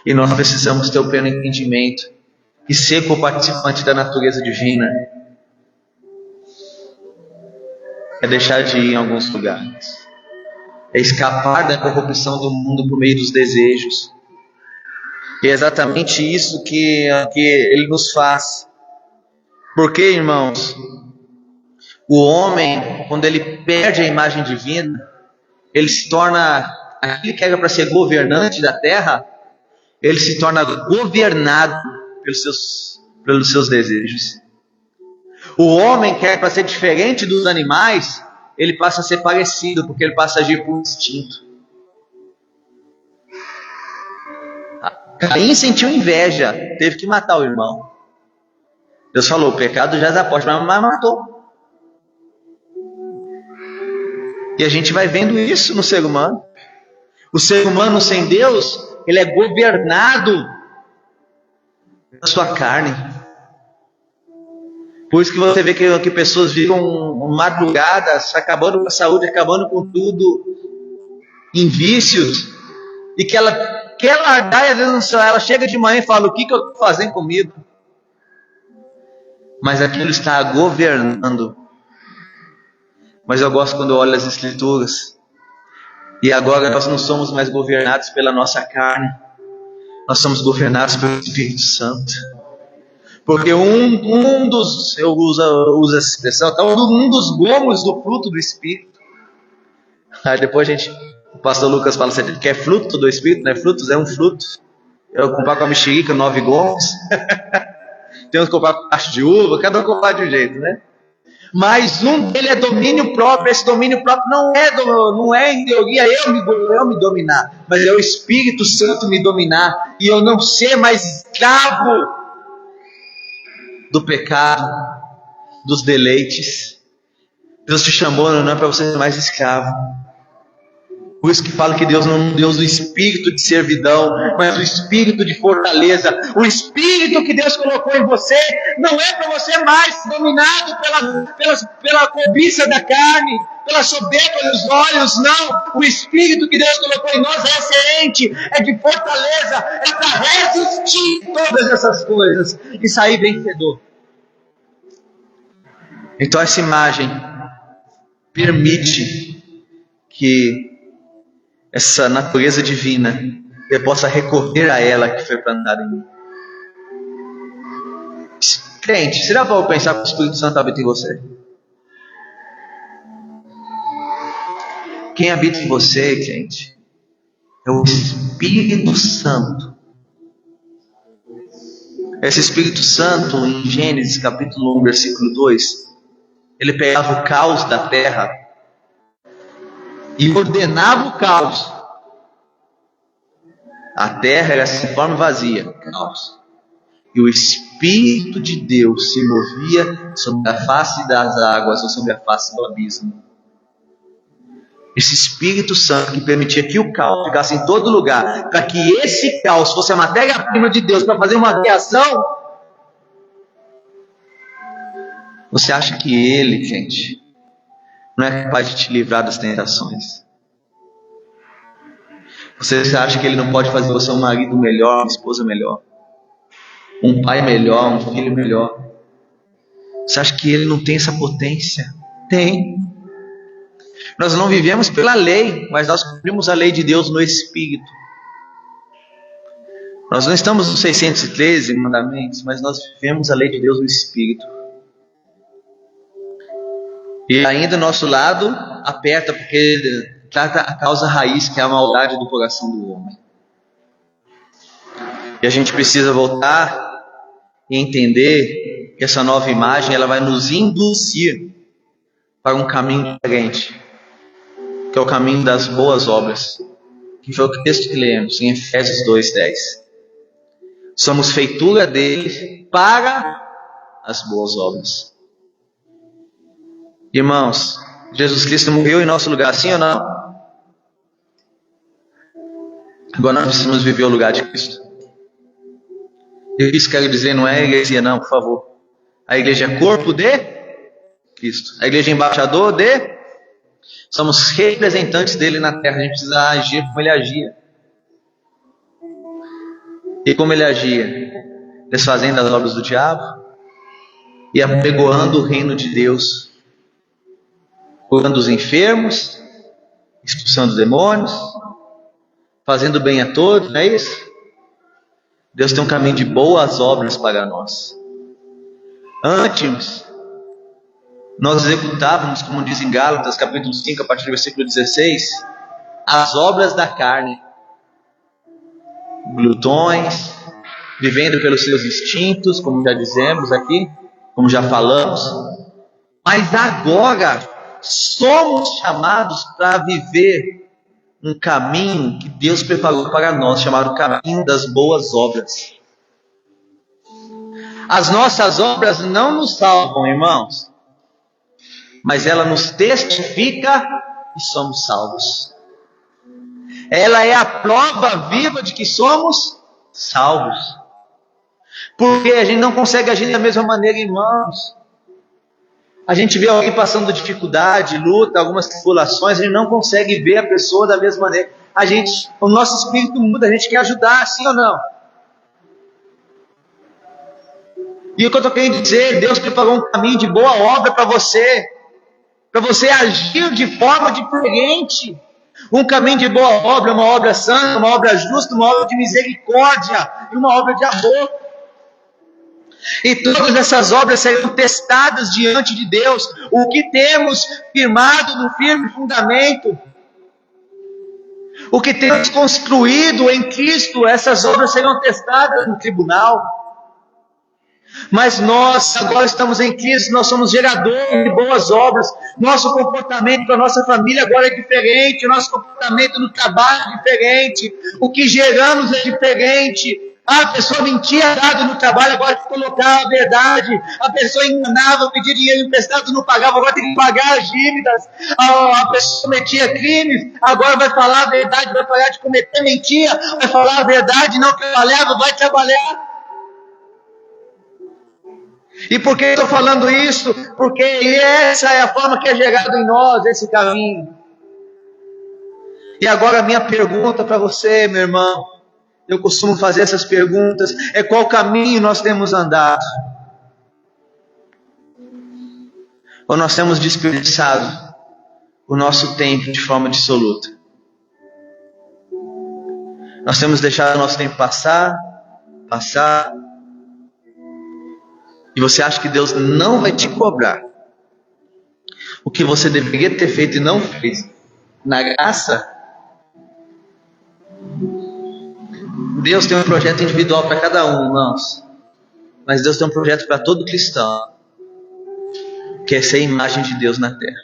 E nós precisamos ter o pleno entendimento e ser co-participante da natureza divina. É deixar de ir em alguns lugares. É escapar da corrupção do mundo por meio dos desejos. E é exatamente isso que ele nos faz. Porque, irmãos, o homem, quando ele perde a imagem divina, ele se torna, aquele que era para ser governante da terra, ele se torna governado pelos seus desejos. O homem que era para ser diferente dos animais, ele passa a ser parecido, porque ele passa a agir por instinto. Caim sentiu inveja, teve que matar o irmão. Deus falou, o pecado já da porta, mas matou. E a gente vai vendo isso no ser humano. O ser humano sem Deus, ele é governado pela sua carne. Por isso que você vê que pessoas ficam madrugadas, acabando com a saúde, acabando com tudo, em vícios, e que ela quer largar e às vezes ela chega de manhã e fala, o que eu estou fazendo comigo? Mas aquilo está governando. Mas eu gosto quando eu olho as Escrituras, e agora nós não somos mais governados pela nossa carne, nós somos governados pelo Espírito Santo. Porque um dos, eu uso essa expressão, um dos gomos do fruto do Espírito. Aí depois o pastor Lucas fala assim, que é fruto do Espírito, não é frutos, é um fruto. Eu comprar com a mexerica 9 gomos. Tem uns que comprar com cacho de uva, cada um comprar de um jeito, né? Mas um dele é domínio próprio. Esse domínio próprio não é em teoria eu me dominar, mas é o Espírito Santo me dominar, e eu não ser mais escravo do pecado, dos deleites. Deus te chamou não é para você ser mais escravo. Por isso que fala que Deus não é um Deus do espírito de servidão, mas do espírito de fortaleza. O espírito que Deus colocou em você não é para você mais dominado pela cobiça da carne, pela soberba dos olhos, não. O espírito que Deus colocou em nós é excelente, é de fortaleza, é para resistir todas essas coisas e sair vencedor. Então essa imagem permite que essa natureza divina, eu possa recorrer a ela que foi plantada em mim. Crente, será para eu pensar que o Espírito Santo habita em você? Quem habita em você, crente, é o Espírito Santo. Esse Espírito Santo, em Gênesis capítulo 1, versículo 2, ele pegava o caos da terra e ordenava o caos. A terra era sem forma vazia, caos. E o Espírito de Deus se movia sobre a face das águas ou sobre a face do abismo. Esse Espírito Santo que permitia que o caos ficasse em todo lugar, para que esse caos fosse a matéria-prima de Deus para fazer uma criação. Você acha que Ele, gente, não é capaz de te livrar das tentações? Você acha que Ele não pode fazer você um marido melhor, uma esposa melhor, um pai melhor, um filho melhor? Você acha que Ele não tem essa potência? Tem. Nós não vivemos pela lei, mas nós cumprimos a lei de Deus no Espírito. Nós não estamos nos 613 mandamentos, mas nós vivemos a lei de Deus no Espírito. E ainda do nosso lado aperta, porque trata a causa raiz, que é a maldade do coração do homem. E a gente precisa voltar e entender que essa nova imagem ela vai nos induzir para um caminho diferente, que é o caminho das boas obras, que foi o texto que lemos em Efésios 2:10. Somos feitura dele para as boas obras. Irmãos, Jesus Cristo morreu em nosso lugar, sim ou não? Agora nós precisamos viver o lugar de Cristo. E isso quero dizer, não é igreja não, por favor. A igreja é corpo de Cristo. A igreja é embaixador de... Somos representantes dele na terra. A gente precisa agir como ele agia. E como ele agia? Desfazendo as obras do diabo e apregoando o reino de Deus, curando os enfermos, expulsando demônios, fazendo bem a todos, não é isso? Deus tem um caminho de boas obras para nós. Antes, nós executávamos, como diz em Gálatas, capítulo 5, a partir do versículo 16, as obras da carne. Glutões, vivendo pelos seus instintos, como já dizemos aqui, como já falamos. Mas agora, somos chamados para viver um caminho que Deus preparou para nós, chamado caminho das boas obras. As nossas obras não nos salvam, irmãos, mas ela nos testifica que somos salvos. Ela é a prova viva de que somos salvos. Porque a gente não consegue agir da mesma maneira, irmãos. A gente vê alguém passando dificuldade, luta, algumas tribulações, a gente não consegue ver a pessoa da mesma maneira. O nosso espírito muda, a gente quer ajudar, sim ou não? E o que eu estou querendo dizer, Deus preparou um caminho de boa obra para você agir de forma diferente. Um caminho de boa obra, uma obra santa, uma obra justa, uma obra de misericórdia e uma obra de amor. E todas essas obras serão testadas diante de Deus. O que temos firmado no firme fundamento, o que temos construído em Cristo, essas obras serão testadas no tribunal. Mas nós agora estamos em Cristo, nós somos geradores de boas obras. Nosso comportamento com a nossa família agora é diferente, nosso comportamento no trabalho é diferente, o que geramos é diferente. A pessoa mentia dado no trabalho, agora tem que colocar a verdade. A pessoa enganava, pedia dinheiro emprestado, não pagava, agora tem que pagar as dívidas. A pessoa cometia crimes, agora vai falar a verdade, vai parar de cometer mentira, vai falar a verdade, não trabalhava, vai trabalhar. E por que eu estou falando isso? Porque essa é a forma que é gerado em nós, esse caminho. E agora a minha pergunta para você, meu irmão, eu costumo fazer essas perguntas, é qual caminho nós temos andado? Ou nós temos desperdiçado o nosso tempo de forma dissoluta? Nós temos deixado o nosso tempo passar, e você acha que Deus não vai te cobrar o que você deveria ter feito e não fez na graça? Deus tem um projeto individual para cada um, irmãos, mas Deus tem um projeto para todo cristão, que é ser a imagem de Deus na terra.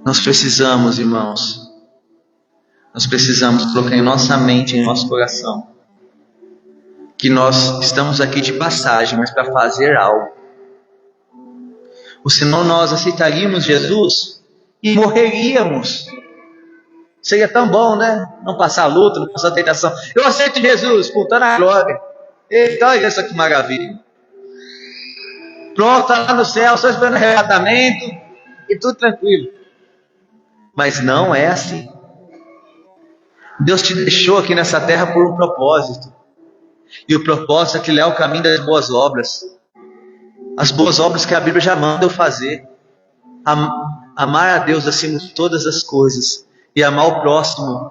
Nós precisamos, irmãos, colocar em nossa mente, em nosso coração, que nós estamos aqui de passagem, mas para fazer algo. Ou senão nós aceitaríamos Jesus e morreríamos. Seria tão bom, né? Não passar a luta, não passar a tentação. Eu aceito Jesus, está na glória. Eita, olha essa que maravilha. Pronto, está lá no céu, só esperando arrebatamento e tudo tranquilo. Mas não é assim. Deus te deixou aqui nessa terra por um propósito. E o propósito é trilhar o caminho das boas obras. As boas obras que a Bíblia já manda eu fazer. Amar a Deus acima de todas as coisas. E amar o próximo.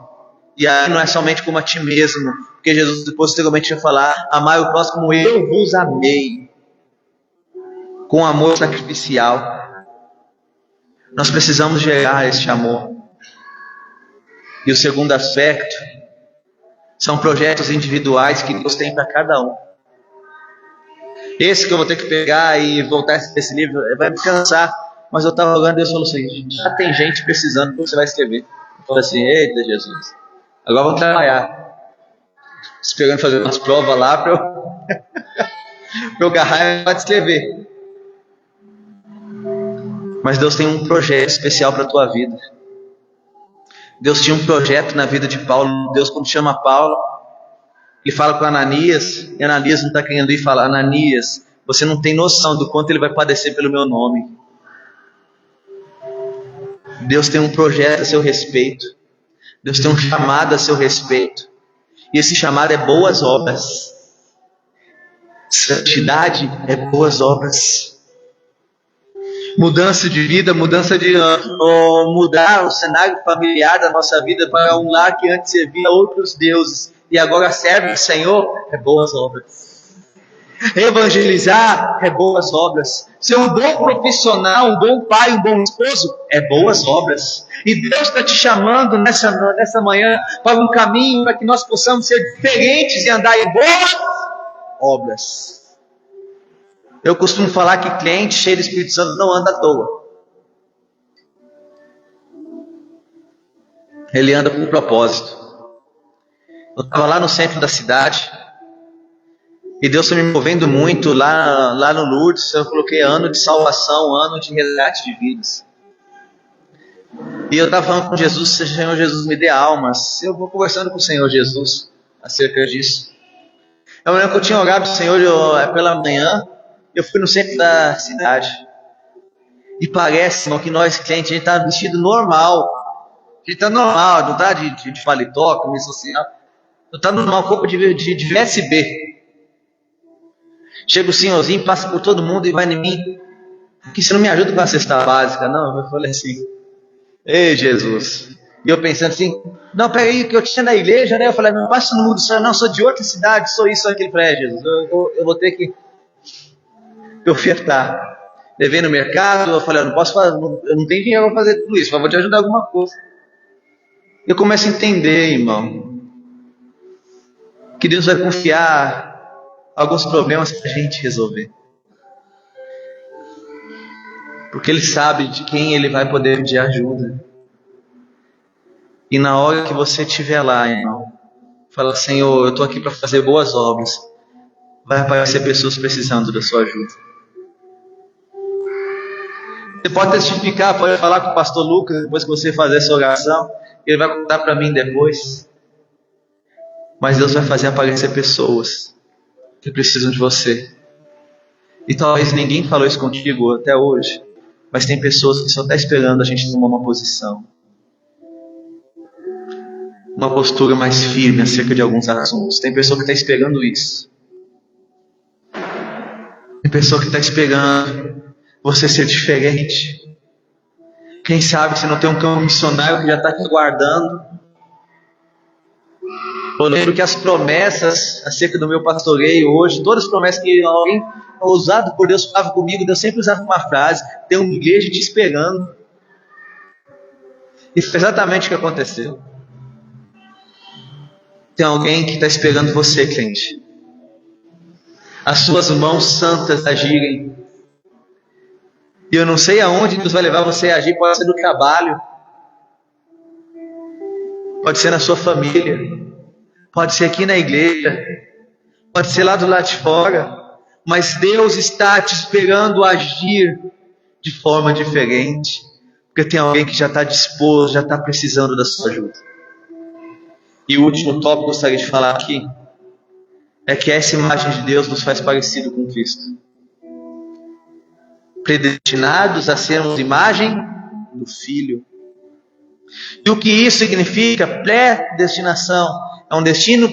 E aí não é somente como a ti mesmo. Porque Jesus posteriormente vai falar: amar o próximo como eu vos amei. Com amor sacrificial. Nós precisamos gerar esse amor. E o segundo aspecto são projetos individuais que Deus tem para cada um. Esse que eu vou ter que pegar e voltar esse livro vai me cansar. Mas eu estava orando e Deus falou assim: já tem gente precisando que você vai escrever. Eu falei assim: eita Jesus, agora vamos trabalhar. Esperando fazer umas provas lá para eu agarrar e escrever. Mas Deus tem um projeto especial para a tua vida. Deus tinha um projeto na vida de Paulo. Deus, quando chama Paulo, ele fala com Ananias, e Ananias não está querendo ir, fala: Ananias, você não tem noção do quanto ele vai padecer pelo meu nome. Deus tem um projeto a seu respeito. Deus tem um chamado a seu respeito. E esse chamado é boas obras. Santidade é boas obras. Mudança de vida, mudar o cenário familiar da nossa vida para um lar que antes servia a outros deuses e agora serve o Senhor, é boas obras. Evangelizar é boas obras. Ser um bom profissional, um bom pai, um bom esposo, é boas obras. E Deus está te chamando nessa manhã para um caminho para que nós possamos ser diferentes e andar em boas obras. Eu costumo falar que crente cheio do Espírito Santo não anda à toa. Ele anda com um propósito. Eu estava lá no centro da cidade e Deus foi me movendo muito lá no Lourdes. Eu coloquei ano de salvação, ano de resgate de vidas. E eu estava falando com Jesus: Senhor Jesus, me dê almas. Eu vou conversando com o Senhor Jesus acerca disso. Eu lembro que eu tinha orado ao Senhor pela manhã. Eu fui no centro da cidade. E parece, irmão, que nós crentes, a gente está vestido normal. A gente está normal, não está de paletó, camisa social. Não está normal, corpo de VSB. Chega o senhorzinho, passa por todo mundo e vai em mim. Que você não me ajuda com a cesta básica, não? Eu falei assim: ei, Jesus. E eu pensando assim: não, peraí, que eu tinha na igreja, né? Eu falei: não, passa no mundo, senhor, não, sou de outra cidade, sou isso, sou aquilo. Eu falei: Jesus, eu vou ter que ofertar. Levei no mercado, eu falei: eu não posso fazer, eu não tenho dinheiro para fazer tudo isso, mas vou te ajudar alguma coisa. Eu começo a entender, irmão, que Deus vai confiar alguns problemas para a gente resolver. Porque Ele sabe de quem Ele vai poder pedir ajuda. E na hora que você estiver lá, irmão, fala: Senhor, eu estou aqui para fazer boas obras. Vai aparecer pessoas precisando da sua ajuda. Você pode testificar, pode falar com o pastor Lucas depois que você fazer essa oração. Ele vai contar para mim depois. Mas Deus vai fazer aparecer pessoas que precisam de você. E talvez ninguém falou isso contigo até hoje, mas tem pessoas que só estão esperando a gente tomar uma posição, uma postura mais firme acerca de alguns assuntos. Tem pessoa que está esperando isso. Tem pessoa que está esperando você ser diferente. Quem sabe se não tem um campo missionário que já está te guardando. Eu lembro que as promessas acerca do meu pastoreio hoje, todas as promessas que alguém usado por Deus falava comigo, Deus sempre usava uma frase: tem uma igreja te esperando. E foi exatamente o que aconteceu. Tem alguém que está esperando você, crente. As suas mãos santas agirem. E eu não sei aonde Deus vai levar você a agir. Pode ser no trabalho, pode ser na sua família, pode ser aqui na igreja, pode ser lá do lado de fora. Mas Deus está te esperando agir de forma diferente. Porque tem alguém que já está disposto, já está precisando da sua ajuda. E o último tópico que eu gostaria de falar aqui é que essa imagem de Deus nos faz parecido com Cristo. Predestinados a sermos imagem do Filho. E o que isso significa? Predestinação. É um destino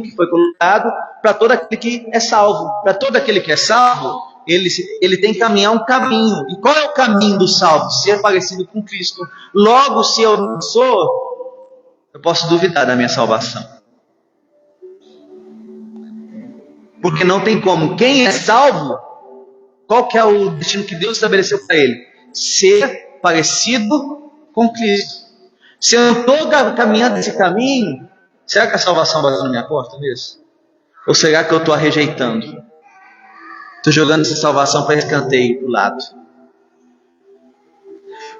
que foi colocado para todo aquele que é salvo. Para todo aquele que é salvo, ele tem que caminhar um caminho. E qual é o caminho do salvo? Ser parecido com Cristo. Logo, se eu não sou, eu posso duvidar da minha salvação. Porque não tem como. Quem é salvo, qual que é o destino que Deus estabeleceu para ele? Ser parecido com Cristo. Se eu não estou caminhando esse caminho, será que a salvação vai na minha porta mesmo? Ou será que eu estou a rejeitando? Estou jogando essa salvação para escanteio do lado.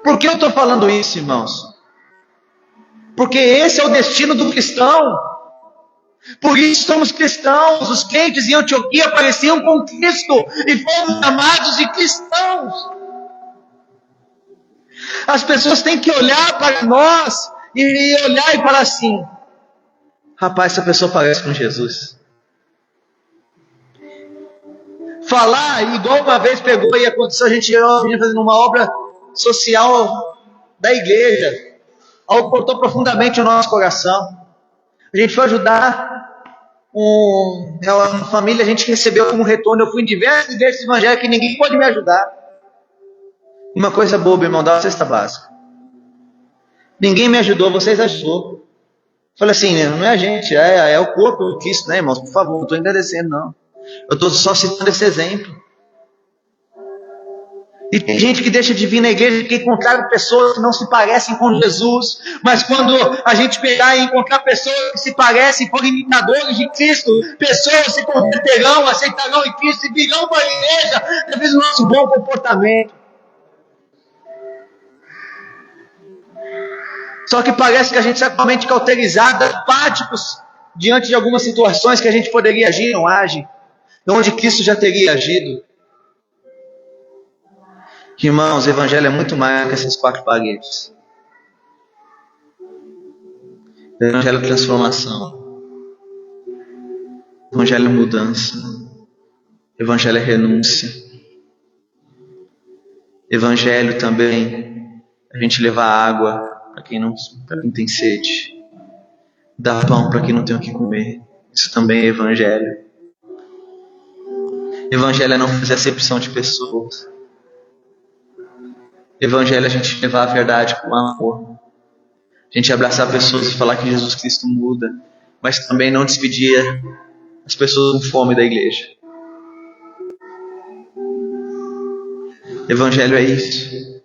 Por que eu estou falando isso, irmãos? Porque esse é o destino do cristão. Por isso somos cristãos. Os crentes em Antioquia pareciam com Cristo e fomos chamados de cristãos. As pessoas têm que olhar para nós e olhar e falar assim: rapaz, essa pessoa parece com Jesus. Falar igual uma vez pegou e aconteceu, a gente ia fazendo uma obra social da igreja, algo cortou profundamente o nosso coração. A gente foi ajudar uma família, a gente recebeu como retorno. Eu fui em diversos igrejas evangélicas que ninguém pode me ajudar. Uma coisa boba, irmão, dá uma cesta básica. Ninguém me ajudou, vocês ajudou. Falei assim: não é a gente, é o corpo do Cristo, né, irmãos? Por favor, não estou engrandecendo, não. Eu estou só citando esse exemplo. E tem gente que deixa de vir na igreja porque encontraram pessoas que não se parecem com Jesus. Mas quando a gente pegar e encontrar pessoas que se parecem, forem imitadores de Cristo, pessoas se converterão, aceitarão em Cristo e virão para a igreja devido ao nosso bom comportamento. Só que parece que a gente está com a mente cauterizada, apáticos, diante de algumas situações que a gente poderia agir e não age, onde Cristo já teria agido. Irmãos, o Evangelho é muito mais que essas 4 paredes. O Evangelho é transformação. O Evangelho é mudança. O Evangelho é renúncia. O Evangelho também é a gente levar água para quem tem sede. Dar pão para quem não tem o que comer. Isso também é Evangelho. Evangelho é não fazer acepção de pessoas. Evangelho é a gente levar a verdade com amor. A gente abraçar pessoas e falar que Jesus Cristo muda, mas também não despedir as pessoas com fome da igreja. Evangelho é isso.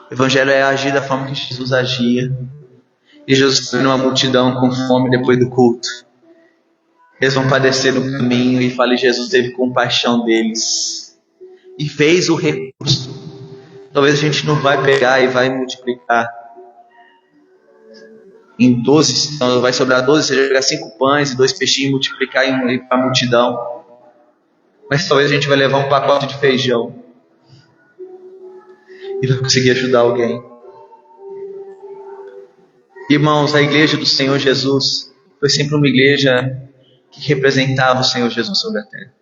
Evangelho é agir da forma que Jesus agia. E Jesus está numa multidão com fome depois do culto. Eles vão padecer no caminho e fala: Jesus teve compaixão deles e fez o recurso. Talvez a gente não vai pegar e vai multiplicar em 12, então vai sobrar 12, você pegar 5 pães e 2 peixinhos e multiplicar para a multidão. Mas talvez a gente vai levar um pacote de feijão e vai conseguir ajudar alguém. Irmãos, a igreja do Senhor Jesus foi sempre uma igreja que representava o Senhor Jesus sobre a terra.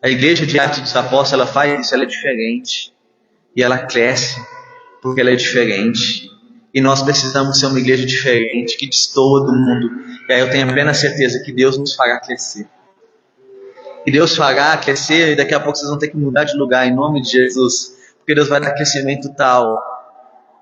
A igreja de Atos dos Apóstolos, ela faz isso, ela é diferente. E ela cresce porque ela é diferente. E nós precisamos ser uma igreja diferente, que destoa do mundo. E aí eu tenho a plena certeza que Deus nos fará crescer. E Deus fará crescer, e daqui a pouco vocês vão ter que mudar de lugar em nome de Jesus. Porque Deus vai dar crescimento tal,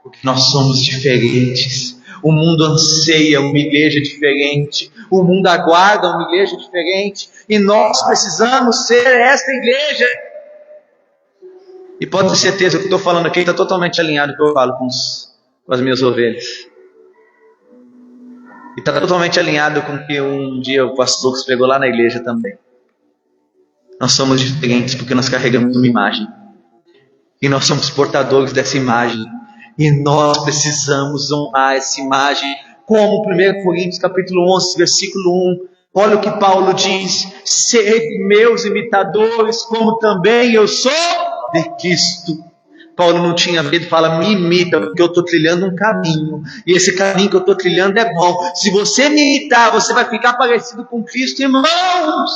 porque nós somos diferentes. O mundo anseia uma igreja diferente. O mundo aguarda uma igreja diferente. E nós precisamos ser esta igreja. E pode ter certeza que o que eu estou falando aqui está totalmente alinhado com o que eu falo com as minhas ovelhas. E está totalmente alinhado com o que um dia o pastor Lucas pregou lá na igreja também. Nós somos diferentes porque nós carregamos uma imagem. E nós somos portadores dessa imagem. E nós precisamos honrar essa imagem. Como 1 Coríntios capítulo 11, versículo 1. Olha o que Paulo diz: sede meus imitadores, como também eu sou de Cristo. Paulo não tinha medo, fala: me imita, porque eu estou trilhando um caminho. E esse caminho que eu estou trilhando é bom. Se você me imitar, você vai ficar parecido com Cristo, irmãos.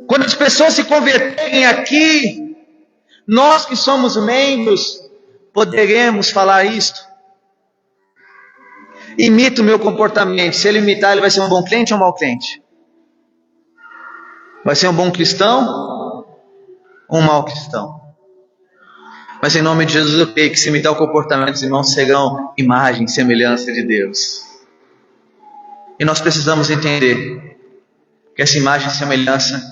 Quando as pessoas se converterem aqui, nós que somos membros, poderemos falar isto. Imita o meu comportamento. Se ele imitar, ele vai ser um bom crente ou um mau crente? Vai ser um bom cristão ou um mau cristão? Mas em nome de Jesus eu creio que se imitar o comportamento dos irmãos, serão imagem e semelhança de Deus. E nós precisamos entender que essa imagem e semelhança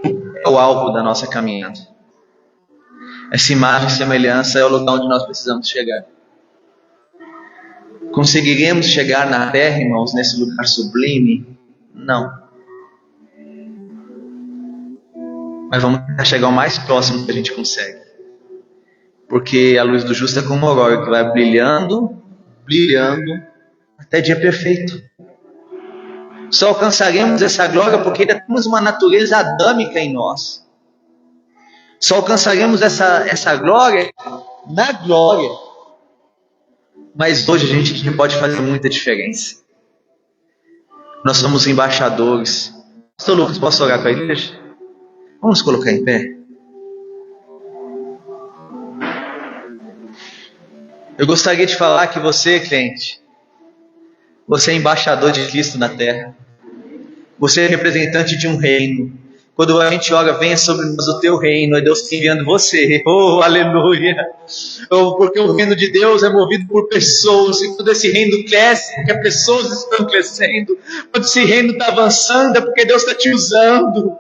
é o alvo da nossa caminhada. Essa imagem e semelhança é o lugar onde nós precisamos chegar. Conseguiremos chegar na terra, irmãos, nesse lugar sublime? Não. Mas vamos tentar chegar o mais próximo que a gente consegue. Porque a luz do justo é como o aurora que vai brilhando, brilhando, até dia perfeito. Só alcançaremos essa glória porque ainda temos uma natureza adâmica em nós. Só alcançaremos essa glória na glória. Mas hoje a gente pode fazer muita diferença. Nós somos embaixadores. Pastor Lucas, posso orar com a igreja? Vamos colocar em pé. Eu gostaria de falar que você, crente, você é embaixador de Cristo na terra. Você é representante de um reino. Quando a gente ora, venha sobre nós o teu reino, é Deus enviando você. Oh, aleluia! Oh, porque o reino de Deus é movido por pessoas. E quando esse reino cresce, porque as pessoas estão crescendo. Quando esse reino está avançando, é porque Deus está te usando.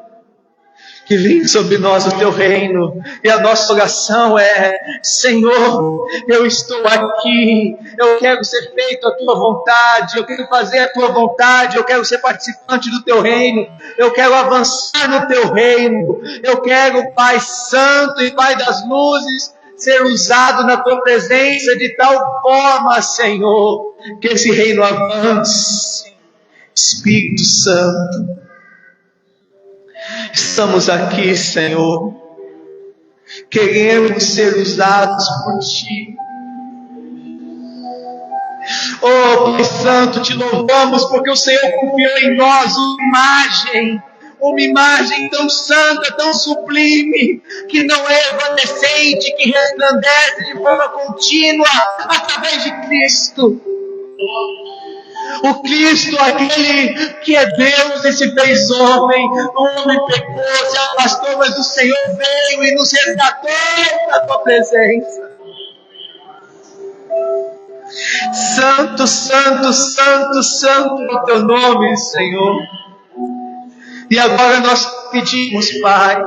Que venha sobre nós o teu reino. E a nossa oração é: Senhor, eu estou aqui, eu quero ser feito a tua vontade, eu quero fazer a tua vontade, eu quero ser participante do teu reino, eu quero avançar no teu reino, eu quero, Pai Santo e Pai das luzes, ser usado na tua presença de tal forma, Senhor, que esse reino avance. Espírito Santo, estamos aqui, Senhor, queremos ser usados por Ti. Oh, Pai Santo, Te louvamos porque o Senhor confiou em nós uma imagem tão santa, tão sublime, que não é evanescente, que resplandece de forma contínua através de Cristo. O Cristo, aquele que é Deus e se fez homem, o homem pecou, se afastou, mas o Senhor veio e nos resgatou da tua presença. Santo, santo, santo, santo é o teu nome, Senhor. E agora nós pedimos, Pai,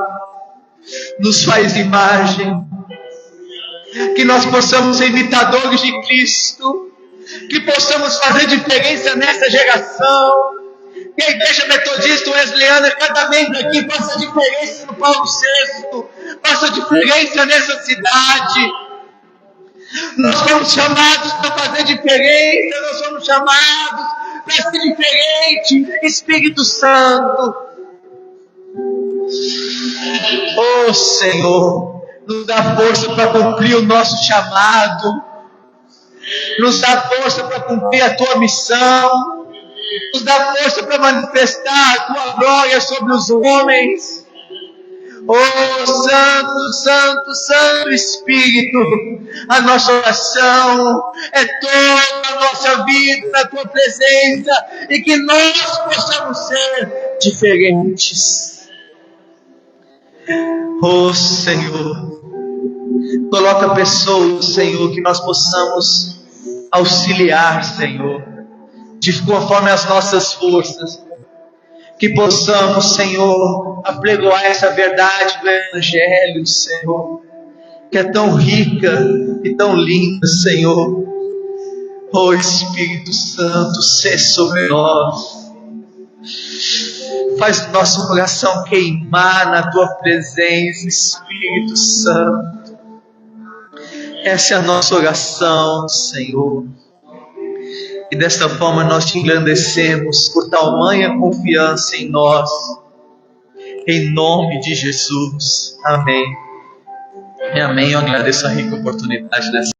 nos faz imagem, que nós possamos ser imitadores de Cristo, que possamos fazer diferença nessa geração, que a Igreja Metodista Wesleyana, cada membro aqui, faça diferença no Paulo VI, faça diferença nessa cidade. Nós fomos chamados para fazer diferença, nós fomos chamados para ser diferente. Espírito Santo, oh Senhor, nos dá força para cumprir o nosso chamado, nos dá força para cumprir a tua missão, nos dá força para manifestar a tua glória sobre os homens. Oh Santo, Santo, Santo Espírito, a nossa oração é toda a nossa vida na tua presença, e que nós possamos ser diferentes. Oh Senhor, coloca pessoas, Senhor, que nós possamos auxiliar, Senhor, de conforme as nossas forças, que possamos, Senhor, apregoar essa verdade do Evangelho, Senhor, que é tão rica e tão linda, Senhor. Oh Espírito Santo, sê sobre nós. Faz o nosso coração queimar na Tua presença, Espírito Santo. Essa é a nossa oração, Senhor. E desta forma nós Te engrandecemos por tamanha confiança em nós. Em nome de Jesus. Amém. E amém. Eu agradeço a rica oportunidade dessa